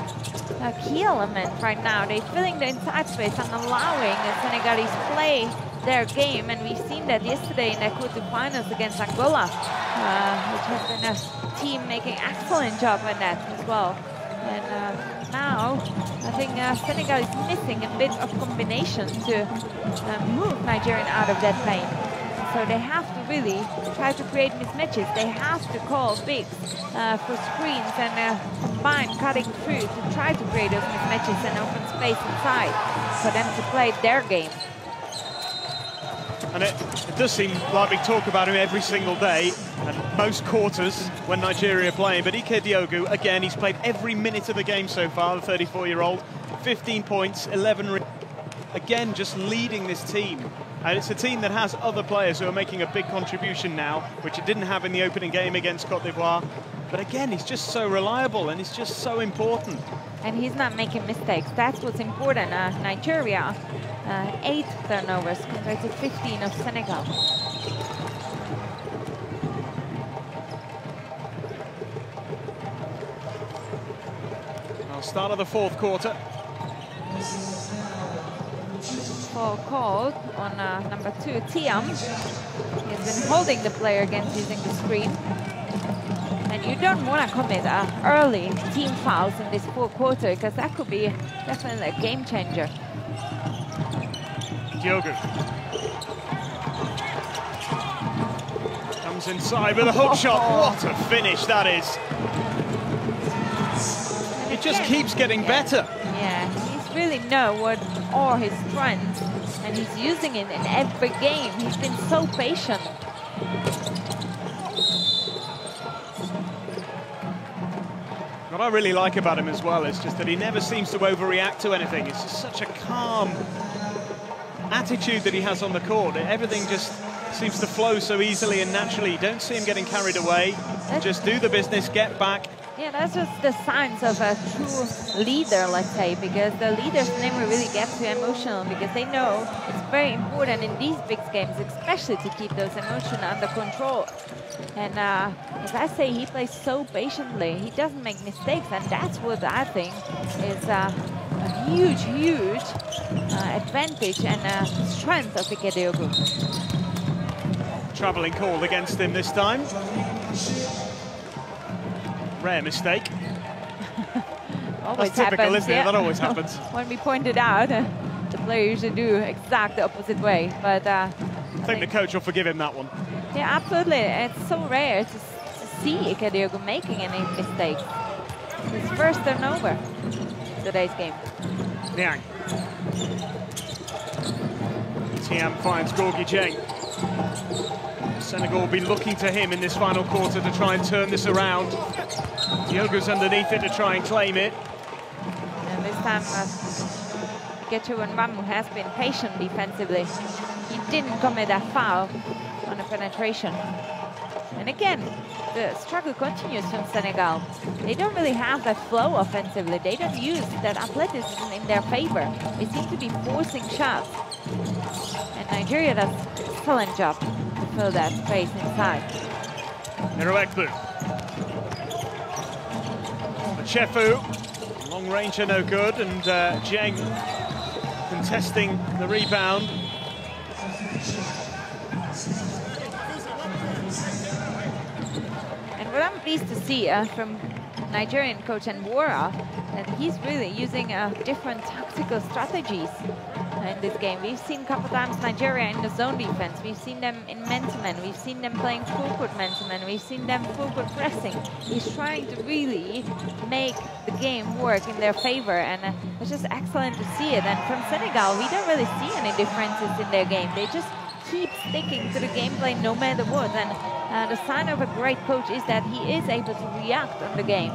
a key element right now. They're filling the inside space and allowing the Senegalese play their game, and we've seen that yesterday in their quarterfinals against Angola, which has been a team making excellent job on that as well. And now I think Senegal is missing a bit of combination to move Nigeria out of that lane. So they have to really try to create mismatches. They have to call bigs for screens and combine cutting through to try to create those mismatches and open space inside for them to play their game. And it does seem like we talk about him every single day and most quarters when Nigeria are playing. But Ike Diogu, again, he's played every minute of the game so far, the 34-year-old. 15 points, 11... Again, just leading this team. And it's a team that has other players who are making a big contribution now, which it didn't have in the opening game against Cote d'Ivoire. But again, he's just so reliable and he's just so important. And he's not making mistakes. That's what's important. Nigeria, 8 turnovers compared to 15 of Senegal. Well, start of the fourth quarter. Foul called on number 2, Tiam. He's been holding the player against using the screen. And you don't want to commit early team fouls in this fourth quarter, because that could be definitely a game changer. Diogu comes inside with a hook shot. What a finish that is. It just keeps getting better. Yeah, he's really know what are his strengths, and he's using it in every game. He's been so patient. What I really like about him as well is just that he never seems to overreact to anything. It's just such a calm attitude that he has on the court. Everything just seems to flow so easily and naturally. You don't see him getting carried away. Just do the business, get back. Yeah, that's just the signs of a true leader, let's say, because the leaders never really get too emotional, because they know it's very important in these big games, especially to keep those emotions under control. And as I say, he plays so patiently. He doesn't make mistakes, and that's what I think is a huge, huge advantage and strength of Ike Diogu. Travelling call against him this time. Rare mistake. Always That's typical, happens, isn't it? yeah. That always happens. When we point it out, the player usually do exact the opposite way. But I think the coach will forgive him that one. Yeah, absolutely. It's so rare to see Ike Diogu making any mistakes. His first turnover in today's game. Niang. Tiam finds Gorky Cheng. Senegal will be looking to him in this final quarter to try and turn this around. Diogu's underneath it to try and claim it. And this time, Getchu Nwamu has been patient defensively. He didn't commit that foul on a penetration. And again, the struggle continues from Senegal. They don't really have that flow offensively. They don't use that athleticism in their favor. They seem to be forcing shots. And Nigeria does an excellent job to fill that space inside. Niruekbu. Chefu, long ranger no good, and Jeng contesting the rebound. And what I'm pleased to see from Nigerian coach Nwora, that he's really using different tactical strategies in this game. We've seen a couple times Nigeria in the zone defense. We've seen them in man-to-man. We've seen them playing full-court man-to-man. We've seen them full-court pressing. He's trying to really make the game work in their favor, and it's just excellent to see it. And from Senegal, we don't really see any differences in their game. They just keep sticking to the gameplay no matter what. And the sign of a great coach is that he is able to react on the game.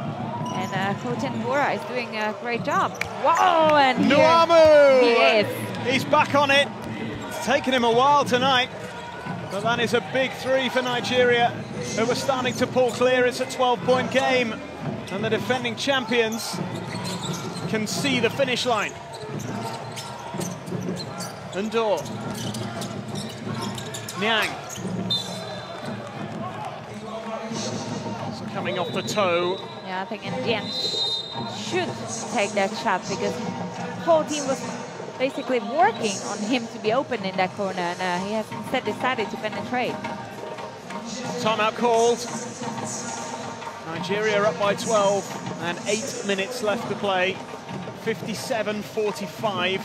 And Coach Nwora is doing a great job. Whoa! And Nuamu! He is. He's back on it. It's taken him a while tonight. But that is a big three for Nigeria, who are starting to pull clear. It's a 12-point game. And the defending champions can see the finish line. Ndor. Niang. So coming off the toe. Yeah, I think Ndiang should take that shot because the whole team was basically working on him to be open in that corner, and he has instead decided to penetrate. Timeout called. Nigeria up by 12 and 8 minutes left to play. 57-45.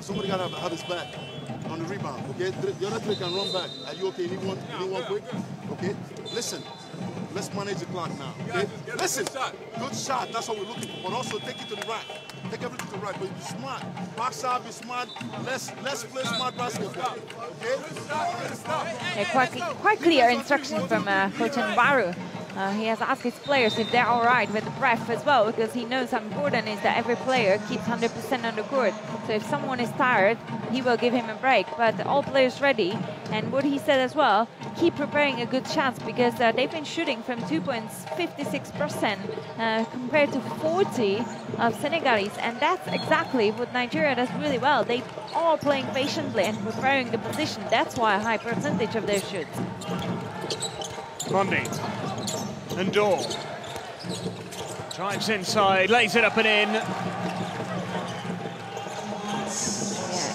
Somebody got to have his back on the rebound, okay? The other three can run back. Are you okay? You need one quick? Okay? Listen, let's manage the clock now, okay? Listen, good shot. That's what we're looking for. But also take it to the rack. Take everything to the rack, but be smart. Box out, be smart. Let's play smart basketball, okay? Yeah, quite clear instruction from Coach Nwora. He has asked his players if they're all right with the breath as well, because he knows how important it is that every player keeps 100% on the court. So if someone is tired, he will give him a break. But all players ready. And what he said as well, keep preparing a good chance, because they've been shooting from 2 points 56% compared to 40 of Senegalese. And that's exactly what Nigeria does really well. They are playing patiently and preparing the position. That's why a high percentage of their shoots. Mondi. Ndor drives inside, lays it up and in. Yeah,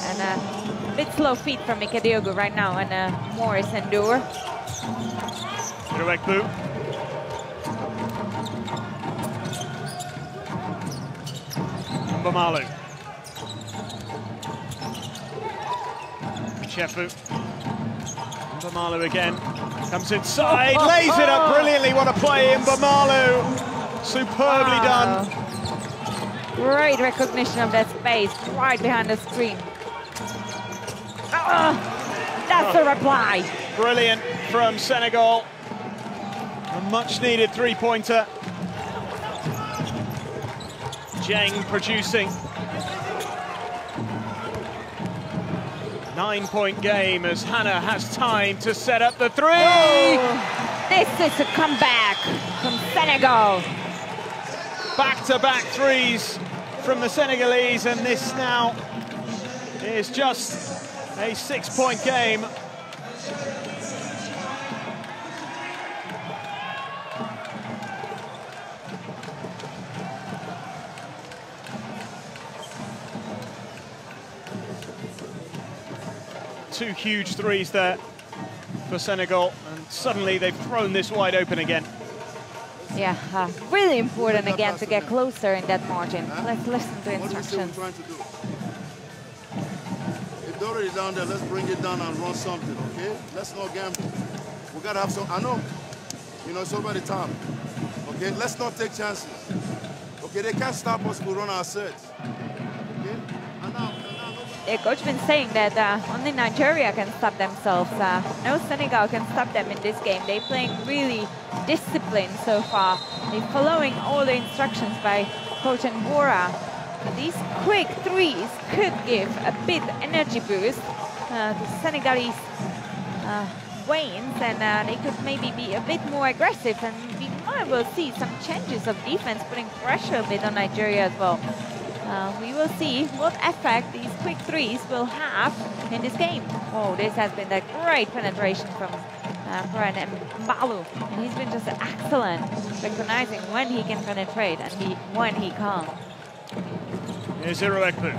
and a bit slow feet from Ikediogu right now, and Morris Ndor. Niruekbu. Mbamalu. Chefu. Mbamalu again. Comes inside, lays it up brilliantly. What a play, Mbamalu. Superbly done. Great recognition of that space right behind the screen. That's the reply. Brilliant from Senegal. A much-needed three-pointer. Jeng producing. 9-point game as Hannah has time to set up the three. Oh, this is a comeback from Senegal. Back-to-back threes from the Senegalese, and this now is just a 6-point game. Two huge threes there for Senegal, and suddenly they've thrown this wide open again. Yeah, really important again to get closer in that margin. Let's listen to instructions. What do you say we're trying to do? If they're already down there, let's bring it down and run something, okay? Let's not gamble. We got to have some, I know, you know, it's over the time. Okay, let's not take chances. Okay, they can't stop us if we run our sets. Okay? And now, The coach been saying that only Nigeria can stop themselves. No Senegal can stop them in this game. They're playing really disciplined so far. They're following all the instructions by Coach Mbora. These quick threes could give a bit energy boost to Senegalese wings, and they could maybe be a bit more aggressive, and we might well see some changes of defense, putting pressure a bit on Nigeria as well. We will see what effect these quick threes will have in this game. Oh, this has been a great penetration from Brian Mbalu, and he's been just excellent, recognizing when he can penetrate and when he can't. Here's Iroegbu.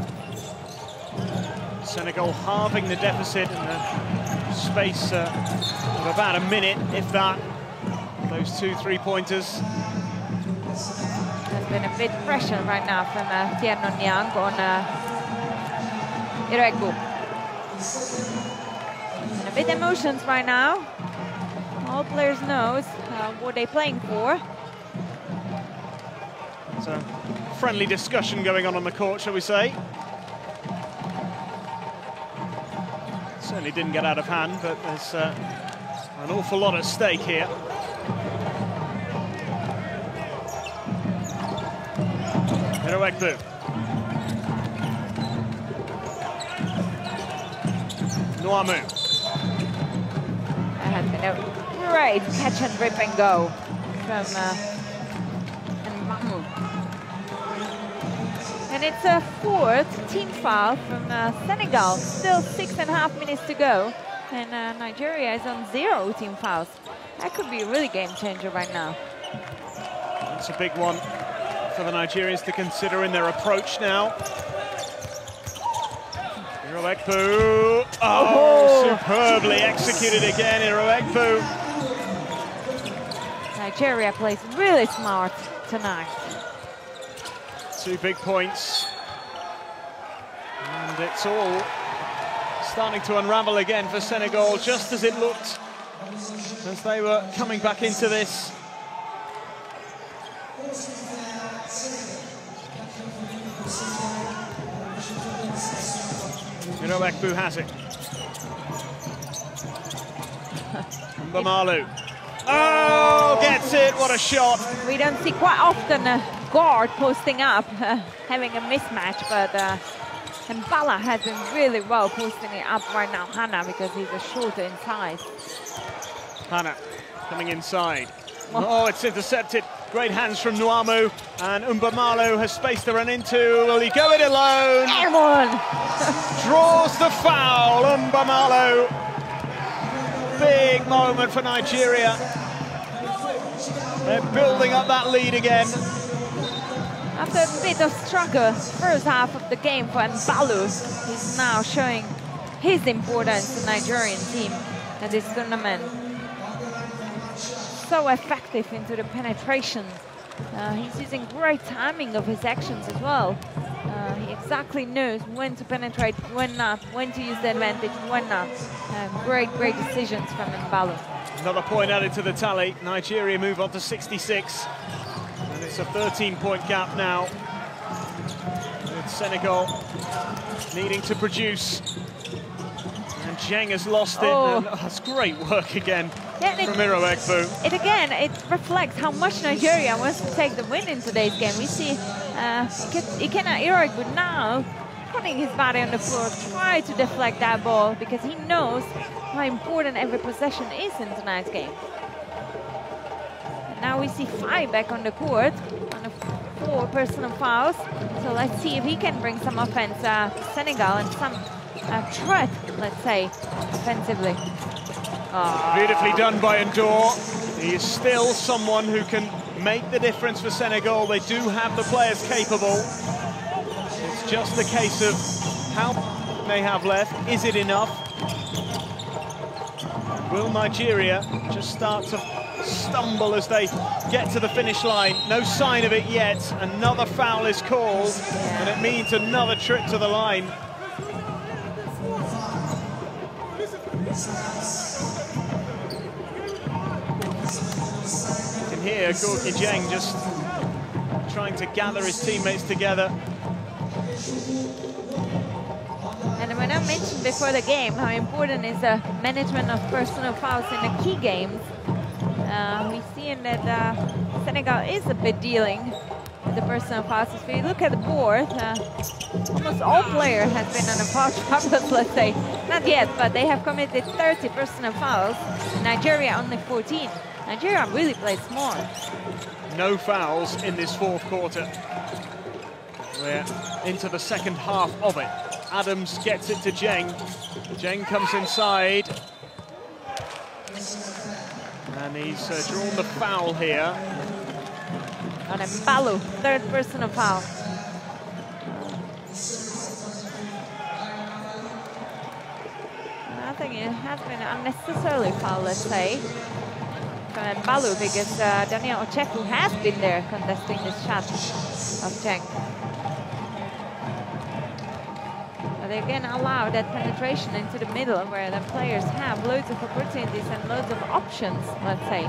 Senegal halving the deficit in the space of about a minute, if that. Those 2 3-pointers. There's been a bit of pressure right now from Tierno Niang on Iroegbu. And a bit emotions right now. All players knows what they're playing for. It's a friendly discussion going on the court, shall we say. Certainly didn't get out of hand, but there's an awful lot at stake here. Iroegbu. Nuamu. That has been a great catch and rip and go from Nwamu. And it's a 4th team foul from Senegal. Still 6.5 minutes to go, and Nigeria is on 0 team fouls. That could be a really game changer right now. That's a big one for the Nigerians to consider in their approach now. Iroegbu. Oh, superbly executed again, Iroegbu. Nigeria plays really smart tonight. 2 big points. And it's all starting to unravel again for Senegal, just as it looked as they were coming back into this. Iroegbu has it. Mbamalu. Oh, gets it, what a shot. We don't see quite often a guard posting up, having a mismatch, but Mbala has been really well posting it up right now, Hannah, because he's a shorter in size. Hannah coming inside. Oh, it's intercepted. Great hands from Nuamu, and Mbamalu has space to run into. Will he go it alone? Airborne! Draws the foul, Mbamalu. Big moment for Nigeria. They're building up that lead again. After a bit of struggle, first half of the game for Mbalu, he's now showing his importance to the Nigerian team at this tournament. So effective into the penetration. He's using great timing of his actions as well. He exactly knows when to penetrate, when not, when to use the advantage, when not. Great decisions from Mbalu. Another point added to the tally. Nigeria move on to 66. And it's a 13-point gap now, with Senegal needing to produce. And Zheng has lost it. And that's great work again from Iroegbu. It reflects how much Nigeria wants to take the win in today's game. We see Ikenna Iroegbu now putting his body on the floor, try to deflect that ball, because he knows how important every possession is in tonight's game. And now we see 5 back on the court on 4 personal fouls. So let's see if he can bring some offense to Senegal and some threat, let's say, offensively. Beautifully done by Ndor. He is still someone who can make the difference for Senegal. They do have the players capable. It's just a case of how they have left. Is it enough? Will Nigeria just start to stumble as they get to the finish line? No sign of it yet. Another foul is called, and it means another trip to the line. here, Gorky Jeng just trying to gather his teammates together. And when I mentioned before the game how important is the management of personal fouls in the key games, we're seeing that Senegal is a bit dealing with the personal fouls. If you look at the board, almost all players have been on a foul troubles, let's say. Not yet, but they have committed 30 personal fouls. Nigeria only 14. Nigeria really plays smart. No fouls in this fourth quarter. We're into the second half of it. Adams gets it to Jeng. Jeng comes inside. And he's drawn the foul here. On Mbalu, third personal foul. I think it has been an unnecessarily foul, let's say, from Mbalu, because Daniel Ocheku has been there contesting this shot of Jeng. But they again allow that penetration into the middle where the players have loads of opportunities and loads of options, let's say.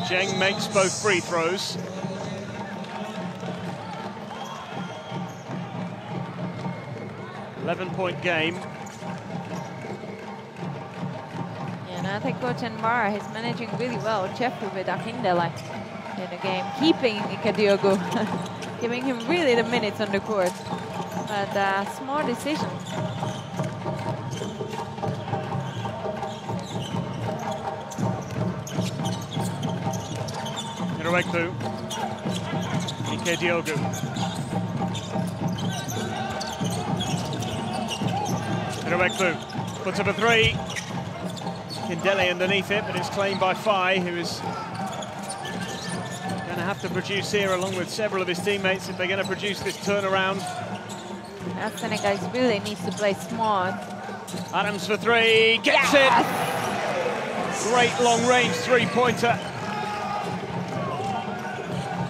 Jeng makes both free throws. .11-point game. Yeah, and I think Coach Nmara is managing really well Jeffrey with Akindele in the game, keeping Ika Diogo, giving him really the minutes on the court. But smart decision. Iroegbu, Ike Diogo. Iroegbu puts up a three. Kindele underneath it, but it's claimed by Fai, who is going to have to produce here along with several of his teammates if they're going to produce this turnaround. Now Senegal really needs to play smart. Adams for three, gets it! Great long-range three-pointer.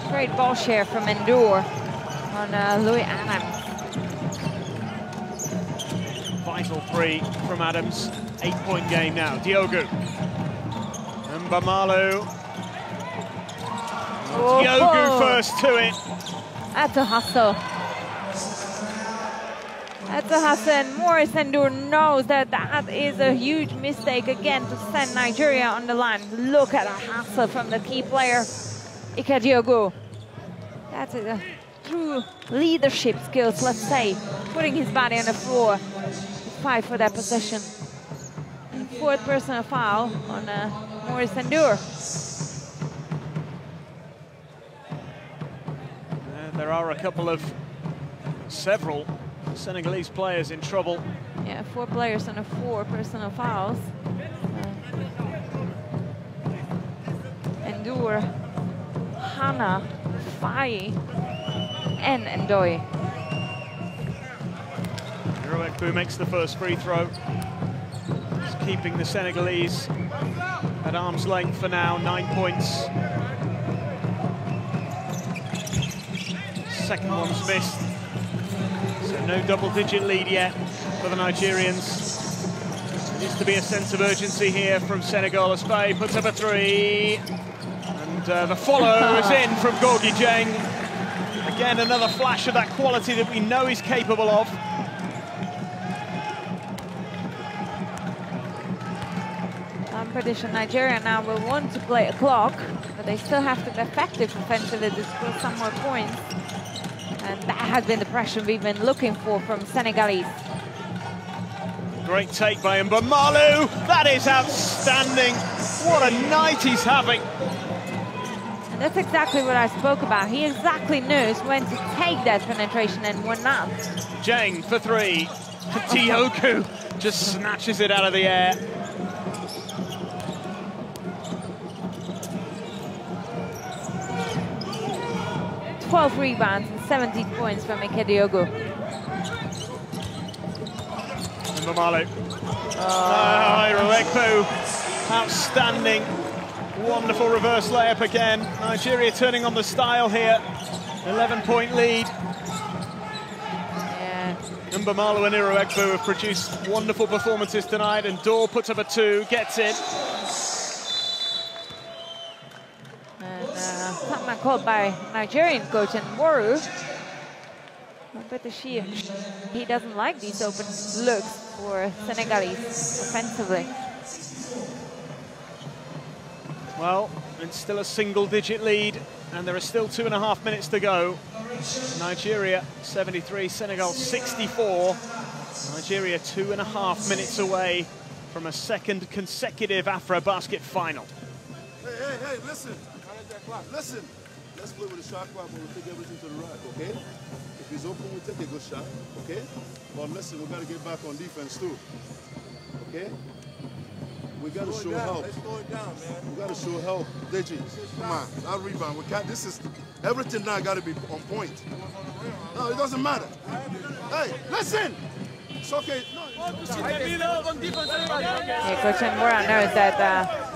Great ball share from Endur on Louis Adams. Vital three from Adams. 8-point game now. Diogo. Mbamalu. Oh, Diogo first to it. That's a hustle. That's a hustle, and Maurice Endur knows that that is a huge mistake again to send Nigeria on the line. Look at a hustle from the key player, Ika Diogo. That's a true leadership skills, let's say. Putting his body on the floor to fight for that possession. And fourth personal foul on Maurice Endur. There are a couple of several Senegalese players in trouble. Yeah, 4 players on 4 personal fouls. Endur, Hana, Fai, and Ndoye. Iroegbu makes the first free throw. He's keeping the Senegalese at arm's length for now, 9 points. Second one's missed. So no double-digit lead yet for the Nigerians. There needs to be a sense of urgency here from Senegal as Faye puts up a three. And the follow is in from Gorky Jeng. Again, another flash of that quality that we know he's capable of. I'm pretty sure Nigeria now will want to play a clock, but they still have to be effective offensively to score some more points. And that has been the pressure we've been looking for from Senegalese. Great take by Mbamalu. That is outstanding. What a night he's having. And that's exactly what I spoke about. He exactly knows when to take that penetration and when not. Jeng for three. Diogo just snatches it out of the air. "12 rebounds and 17 points from Ika Diogo." Mbamalu. Iroegbu. Outstanding. Wonderful reverse layup again. Nigeria turning on the style here. 11-point lead. Mbamalo and Iroegbu have produced wonderful performances tonight, and Dor puts up a 2, gets it. And comment called by Nigerian coach Nworu. But he doesn't like these open looks for Senegalese offensively. Well, it's still a single-digit lead, and there are still 2.5 minutes to go. Nigeria 73, Senegal 64. Nigeria 2.5 minutes away from a second consecutive AfroBasket final. Hey, listen. Listen. Let's play with the shot clock, but we'll take everything to the rack, okay? If he's open, we'll take a good shot, okay? But listen, we got to get back on defense too, okay? We got to show help. Let's slow it down, man. We got to show help. Deji, come on, that rebound. We can't, this is, everything now got to be on point. No, it doesn't matter. Hey, listen! It's okay. Yeah, Coach Nworu knows that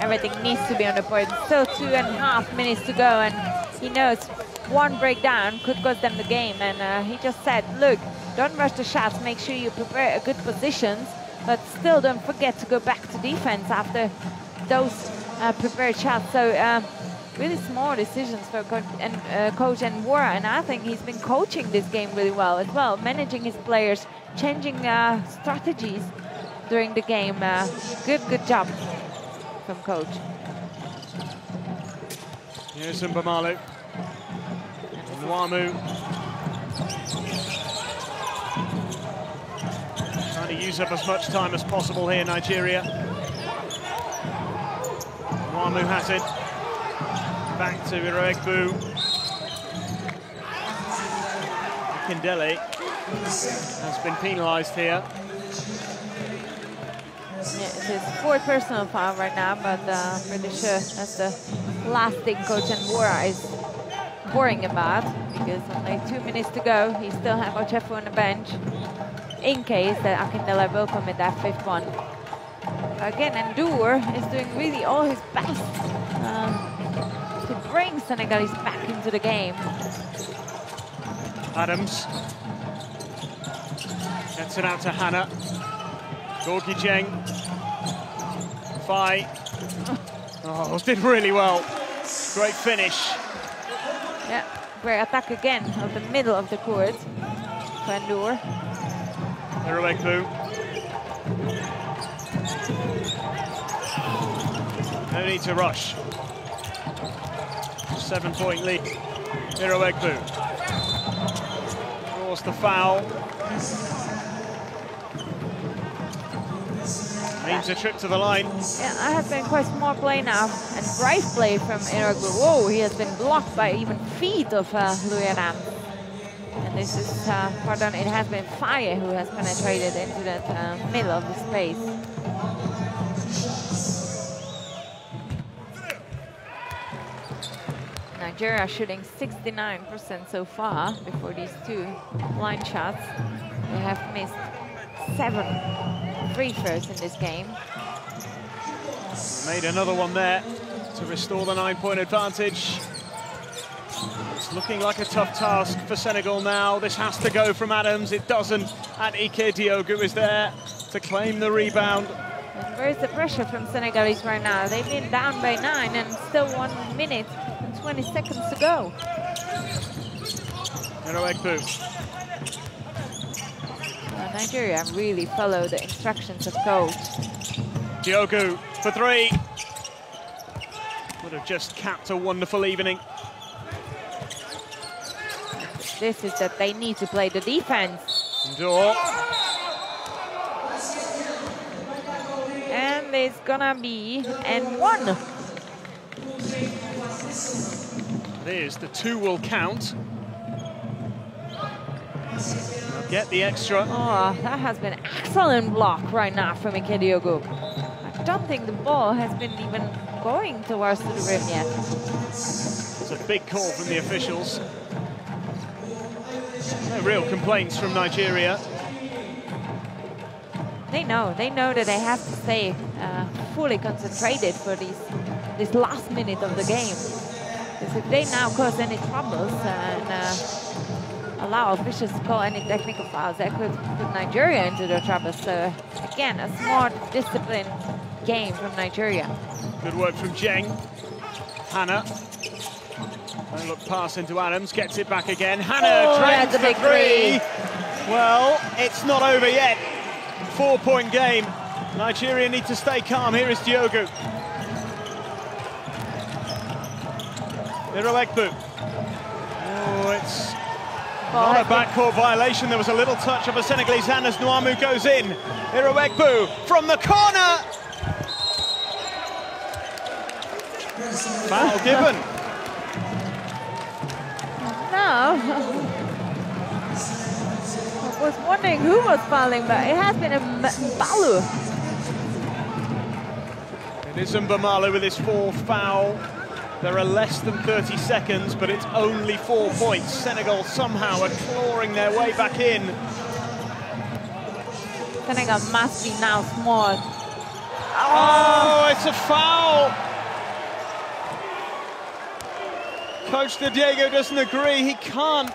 everything needs to be on the point. Still 2.5 minutes to go, and he knows one breakdown could cost them the game. And he just said, look, don't rush the shots, make sure you prepare a good positions, but still don't forget to go back to defense after those prepared shots. So really small decisions for Coach Nworu, and I think he's been coaching this game really well as well, managing his players, changing strategies during the game. Good job from coach. Here's Mbamalo. Nwamu. Trying to use up as much time as possible here, Nigeria. Nwamu has it. Back to Iroegbu. Kindele has been penalised here. Yeah, it's his 4th personal foul right now, but pretty sure that's the last thing Coach Nworu is worrying about, because only 2 minutes to go. He still has Ochefu on the bench in case that Akindele will commit that 5th one. Again, Ndour is doing really all his best to bring Senegalese back into the game. Adams gets it out to Hannah. Gorgie Jeng. Fai. Oh, did really well. Great finish. Yeah, great attack again of the middle of the court for Ndour. Iroegbu. No need to rush. 7-point lead. Iroegbu draws the foul. Means a trip to the line. Yeah, that has been quite smart play now, and brave play from Iroegbu. Whoa, he has been blocked by even feet of Luyaram. And this is, pardon, it has been Fire who has penetrated into that middle of the space. Nigeria shooting 69% so far before these 2 line shots. They have missed 7 free throws in this game. Made another one there to restore the 9-point advantage. It's looking like a tough task for Senegal now. This has to go from Adams. It doesn't. And Ike Diogu is there to claim the rebound. And where's the pressure from Senegalese right now? They've been down by 9 and still 1 minute and 20 seconds to go. Iroegbu. Nigeria really follow the instructions of coach. Diogu for 3. Would have just capped a wonderful evening. This is that they need to play the defense. Dor. And it's gonna be N1. There's the 2 will count. They'll get the extra. Oh, that has been excellent block right now from Ike Diogu. I don't think the ball has been even going towards the rim yet. It's a big call from the officials. No real complaints from Nigeria. They know that they have to stay fully concentrated for this last minute of the game. Because if they now cause any troubles and allow officials to call any technical fouls that could put Nigeria into their trouble. So again, a smart, disciplined game from Nigeria. Good work from Jeng. Hannah. Don't look pass into Adams, gets it back again. Hannah drains the three. Well, it's not over yet. 4-point game. Nigeria need to stay calm. Here is Diogo. Iroegbu. Oh, it's not a backcourt violation. There was a little touch of a Senegalese hand as Nuamu goes in. Iroegbu from the corner. Foul given. No. I was wondering who was fouling, but it has been Balu. It is Mbamalu with his 4th foul. There are less than 30 seconds, but it's only 4 points. Senegal somehow are clawing their way back in. Senegal must be now smart. Oh, it's a foul! Coach Diego doesn't agree. He can't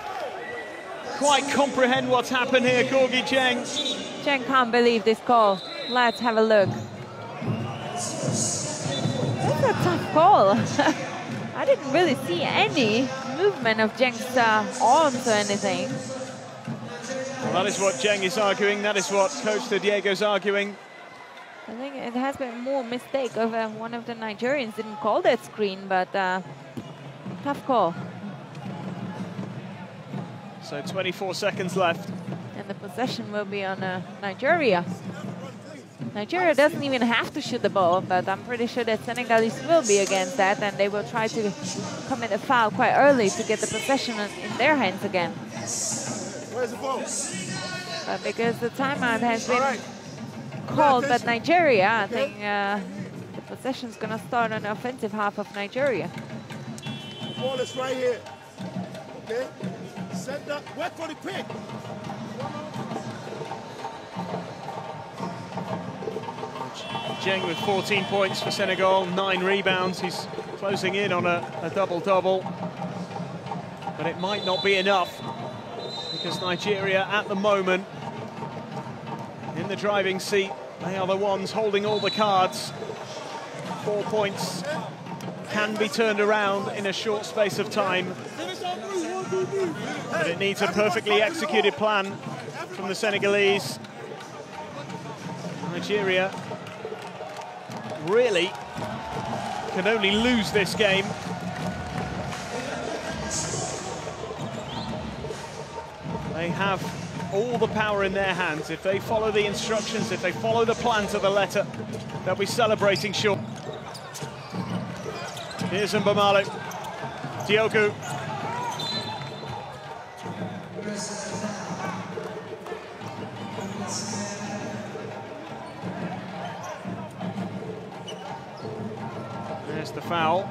quite comprehend what's happened here, Gorgui Dieng. Dieng can't believe this call. Let's have a look. That's a tough call. I didn't really see any movement of Dieng's arms or anything. Well, that is what Dieng is arguing. That is what Coach Diego's arguing. I think it has been more mistake of one of the Nigerians didn't call that screen, but tough call. So 24 seconds left. And the possession will be on Nigeria. Nigeria doesn't even have to shoot the ball, but I'm pretty sure that Senegalese will be against that, and they will try to commit a foul quite early to get the possession in their hands again. Where's the ball? But because the timeout has been called by Nigeria, I think the possession's going to start on the offensive half of Nigeria. The ball is right here. Okay? Set that. Wait for the pick. Dieng with 14 points for Senegal, 9 rebounds. He's closing in on a double-double. But it might not be enough because Nigeria at the moment in the driving seat. They are the ones holding all the cards. 4 points can be turned around in a short space of time. But it needs a perfectly executed plan from the Senegalese. Nigeria really can only lose this game. They have all the power in their hands. If they follow the instructions, if they follow the plan to the letter, they'll be celebrating short. Here's Mbamalu. Diogo. There's the foul.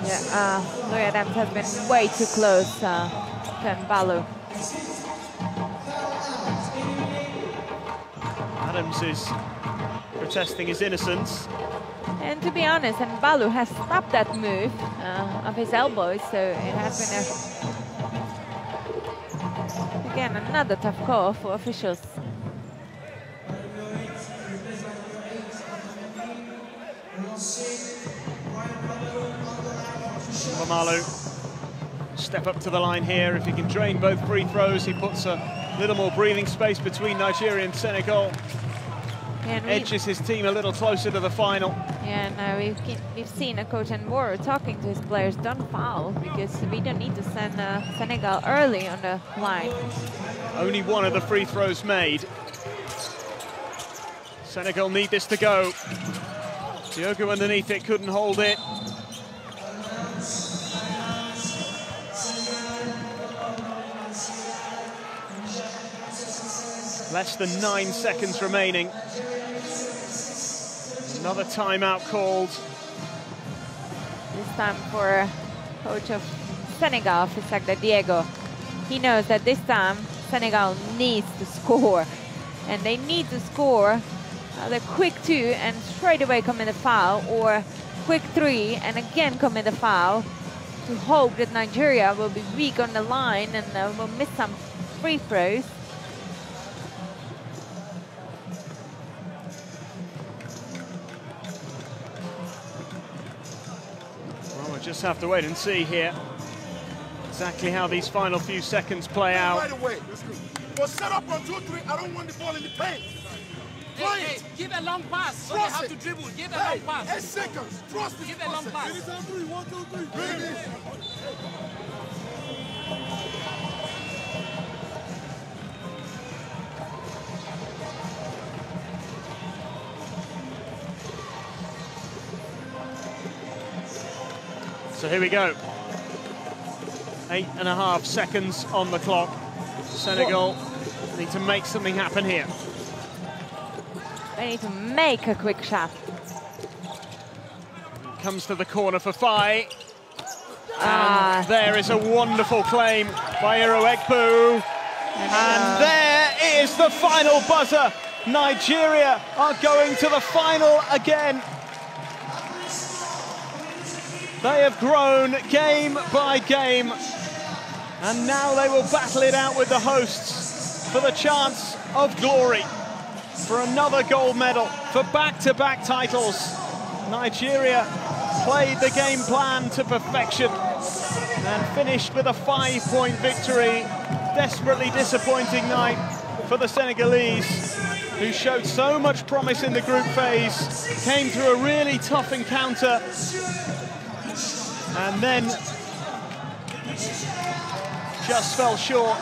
Yeah, Louis Adams has been way too close to Mbamalu. Adams is protesting his innocence. And to be honest, Mbamalu has stopped that move of his elbows, so it has been again another tough call for officials. Mbamalu, step up to the line here. If he can drain both free throws, he puts a little more breathing space between Nigeria and Senegal. And edges his team a little closer to the final. Yeah, no, we've seen a coach and more talking to his players, don't foul, because we don't need to send Senegal early on the line. Only one of the free throws made. Senegal need this to go. Diogo underneath it, couldn't hold it. Less than 9 seconds remaining. Another timeout called. This time for coach of Senegal, Diego. He knows that this time Senegal needs to score. And they need to score the quick 2 and straight away commit a foul, or quick 3 and again commit a foul to hope that Nigeria will be weak on the line and will miss some free throws. Well, we'll just have to wait and see here exactly how these final few seconds play out. Right away. Well, set up on 2-3. I don't want the ball in the paint. Hey, give a long pass. So they have to dribble. Give a long pass. 8 seconds. Trust this. Give a long pass. 1, 2, 3. Bring it. So here we go. 8.5 seconds on the clock. Senegal need to make something happen here. They need to make a quick shot. Comes to the corner for Fai. And there is a wonderful claim by Iroegbu. And there is the final buzzer. Nigeria are going to the final again. They have grown game by game. And now they will battle it out with the hosts for the chance of glory, for another gold medal, for back-to-back titles. Nigeria played the game plan to perfection and finished with a 5-point victory. Desperately disappointing night for the Senegalese, who showed so much promise in the group phase, came through a really tough encounter, and then just fell short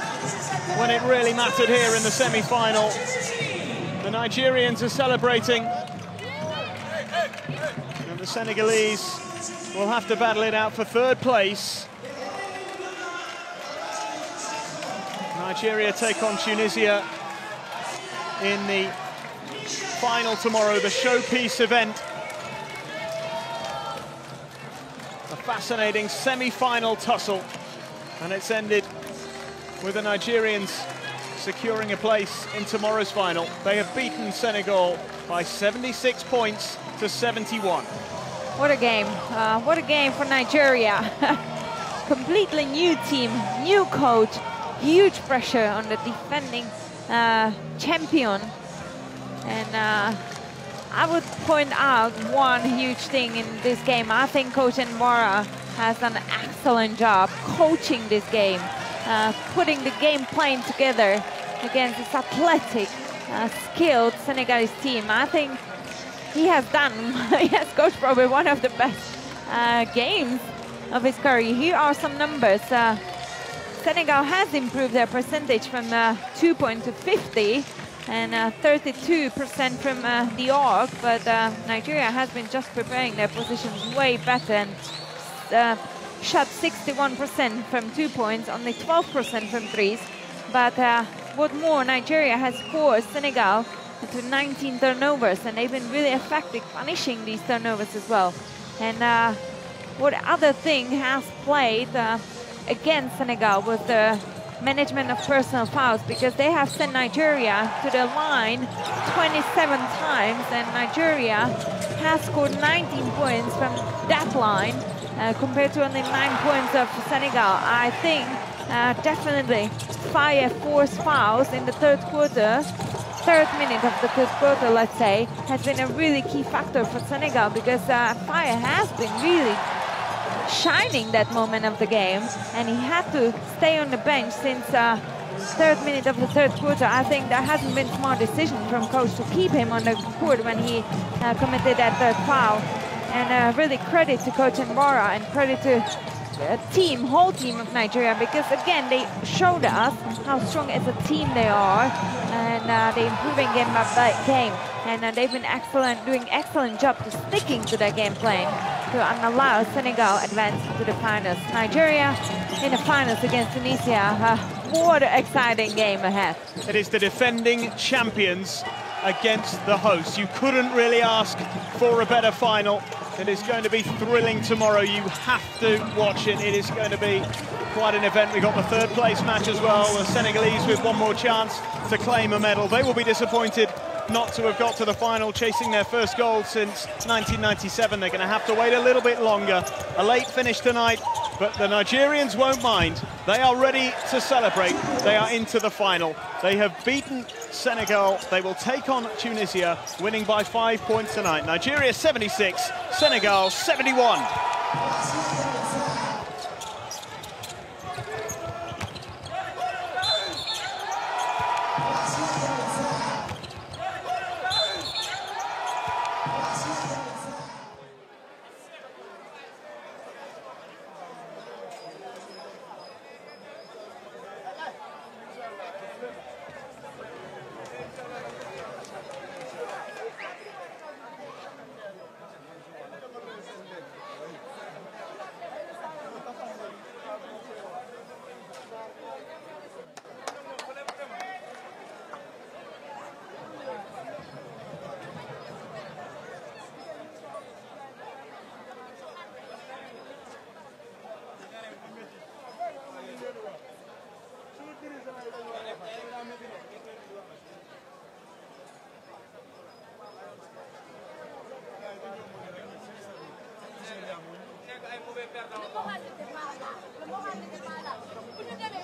when it really mattered here in the semi-final. The Nigerians are celebrating, and the Senegalese will have to battle it out for third place. Nigeria take on Tunisia in the final tomorrow, the showpiece event. A fascinating semi-final tussle, and it's ended with the Nigerians securing a place in tomorrow's final. They have beaten Senegal by 76 points to 71. What a game. What a game for Nigeria. Completely new team, new coach, huge pressure on the defending champion. And I would point out one huge thing in this game. I think Coach Nwora has done an excellent job coaching this game, putting the game plan together against this athletic, skilled Senegalese team. I think he has coached probably one of the best games of his career. Here are some numbers. Senegal has improved their percentage from 2 to 50 and 32% from the arc, but Nigeria has been just preparing their positions way better and shot 61% from 2 points, only 12% from threes. But what more, Nigeria has forced Senegal to 19 turnovers, and they've been really effective punishing these turnovers as well. And what other thing has played against Senegal was the management of personal fouls, because they have sent Nigeria to the line 27 times, and Nigeria has scored 19 points from that line compared to only 9 points of Senegal. I think definitely 5 forced fouls in the third minute of the third quarter, let's say, has been a really key factor for Senegal, because Fire has been really shining that moment of the game, and he had to stay on the bench since third minute of the third quarter. I think there hasn't been smart decision from coach to keep him on the court when he committed that third foul. And really credit to Coach Nwora and credit to the whole team of Nigeria, because again they showed us how strong as a team they are, and they're improving game by game, and they've been doing excellent job to sticking to their game plan to allow Senegal advance to the finals. Nigeria in the finals against Tunisia. What an exciting game ahead. It is the defending champions against the hosts. You couldn't really ask for a better final. It is going to be thrilling tomorrow. You have to watch it. It is going to be quite an event. We've got the third place match as well. The Senegalese with one more chance to claim a medal. They will be disappointed not to have got to the final, chasing their first gold since 1997. They're going to have to wait a little bit longer. A late finish tonight but the Nigerians won't mind. They are ready to celebrate. They are into the final. They have beaten Senegal. They will take on Tunisia, winning by 5 points tonight. Nigeria 76, Senegal 71. Le moral n'était pas là. Le moral n'était pas là.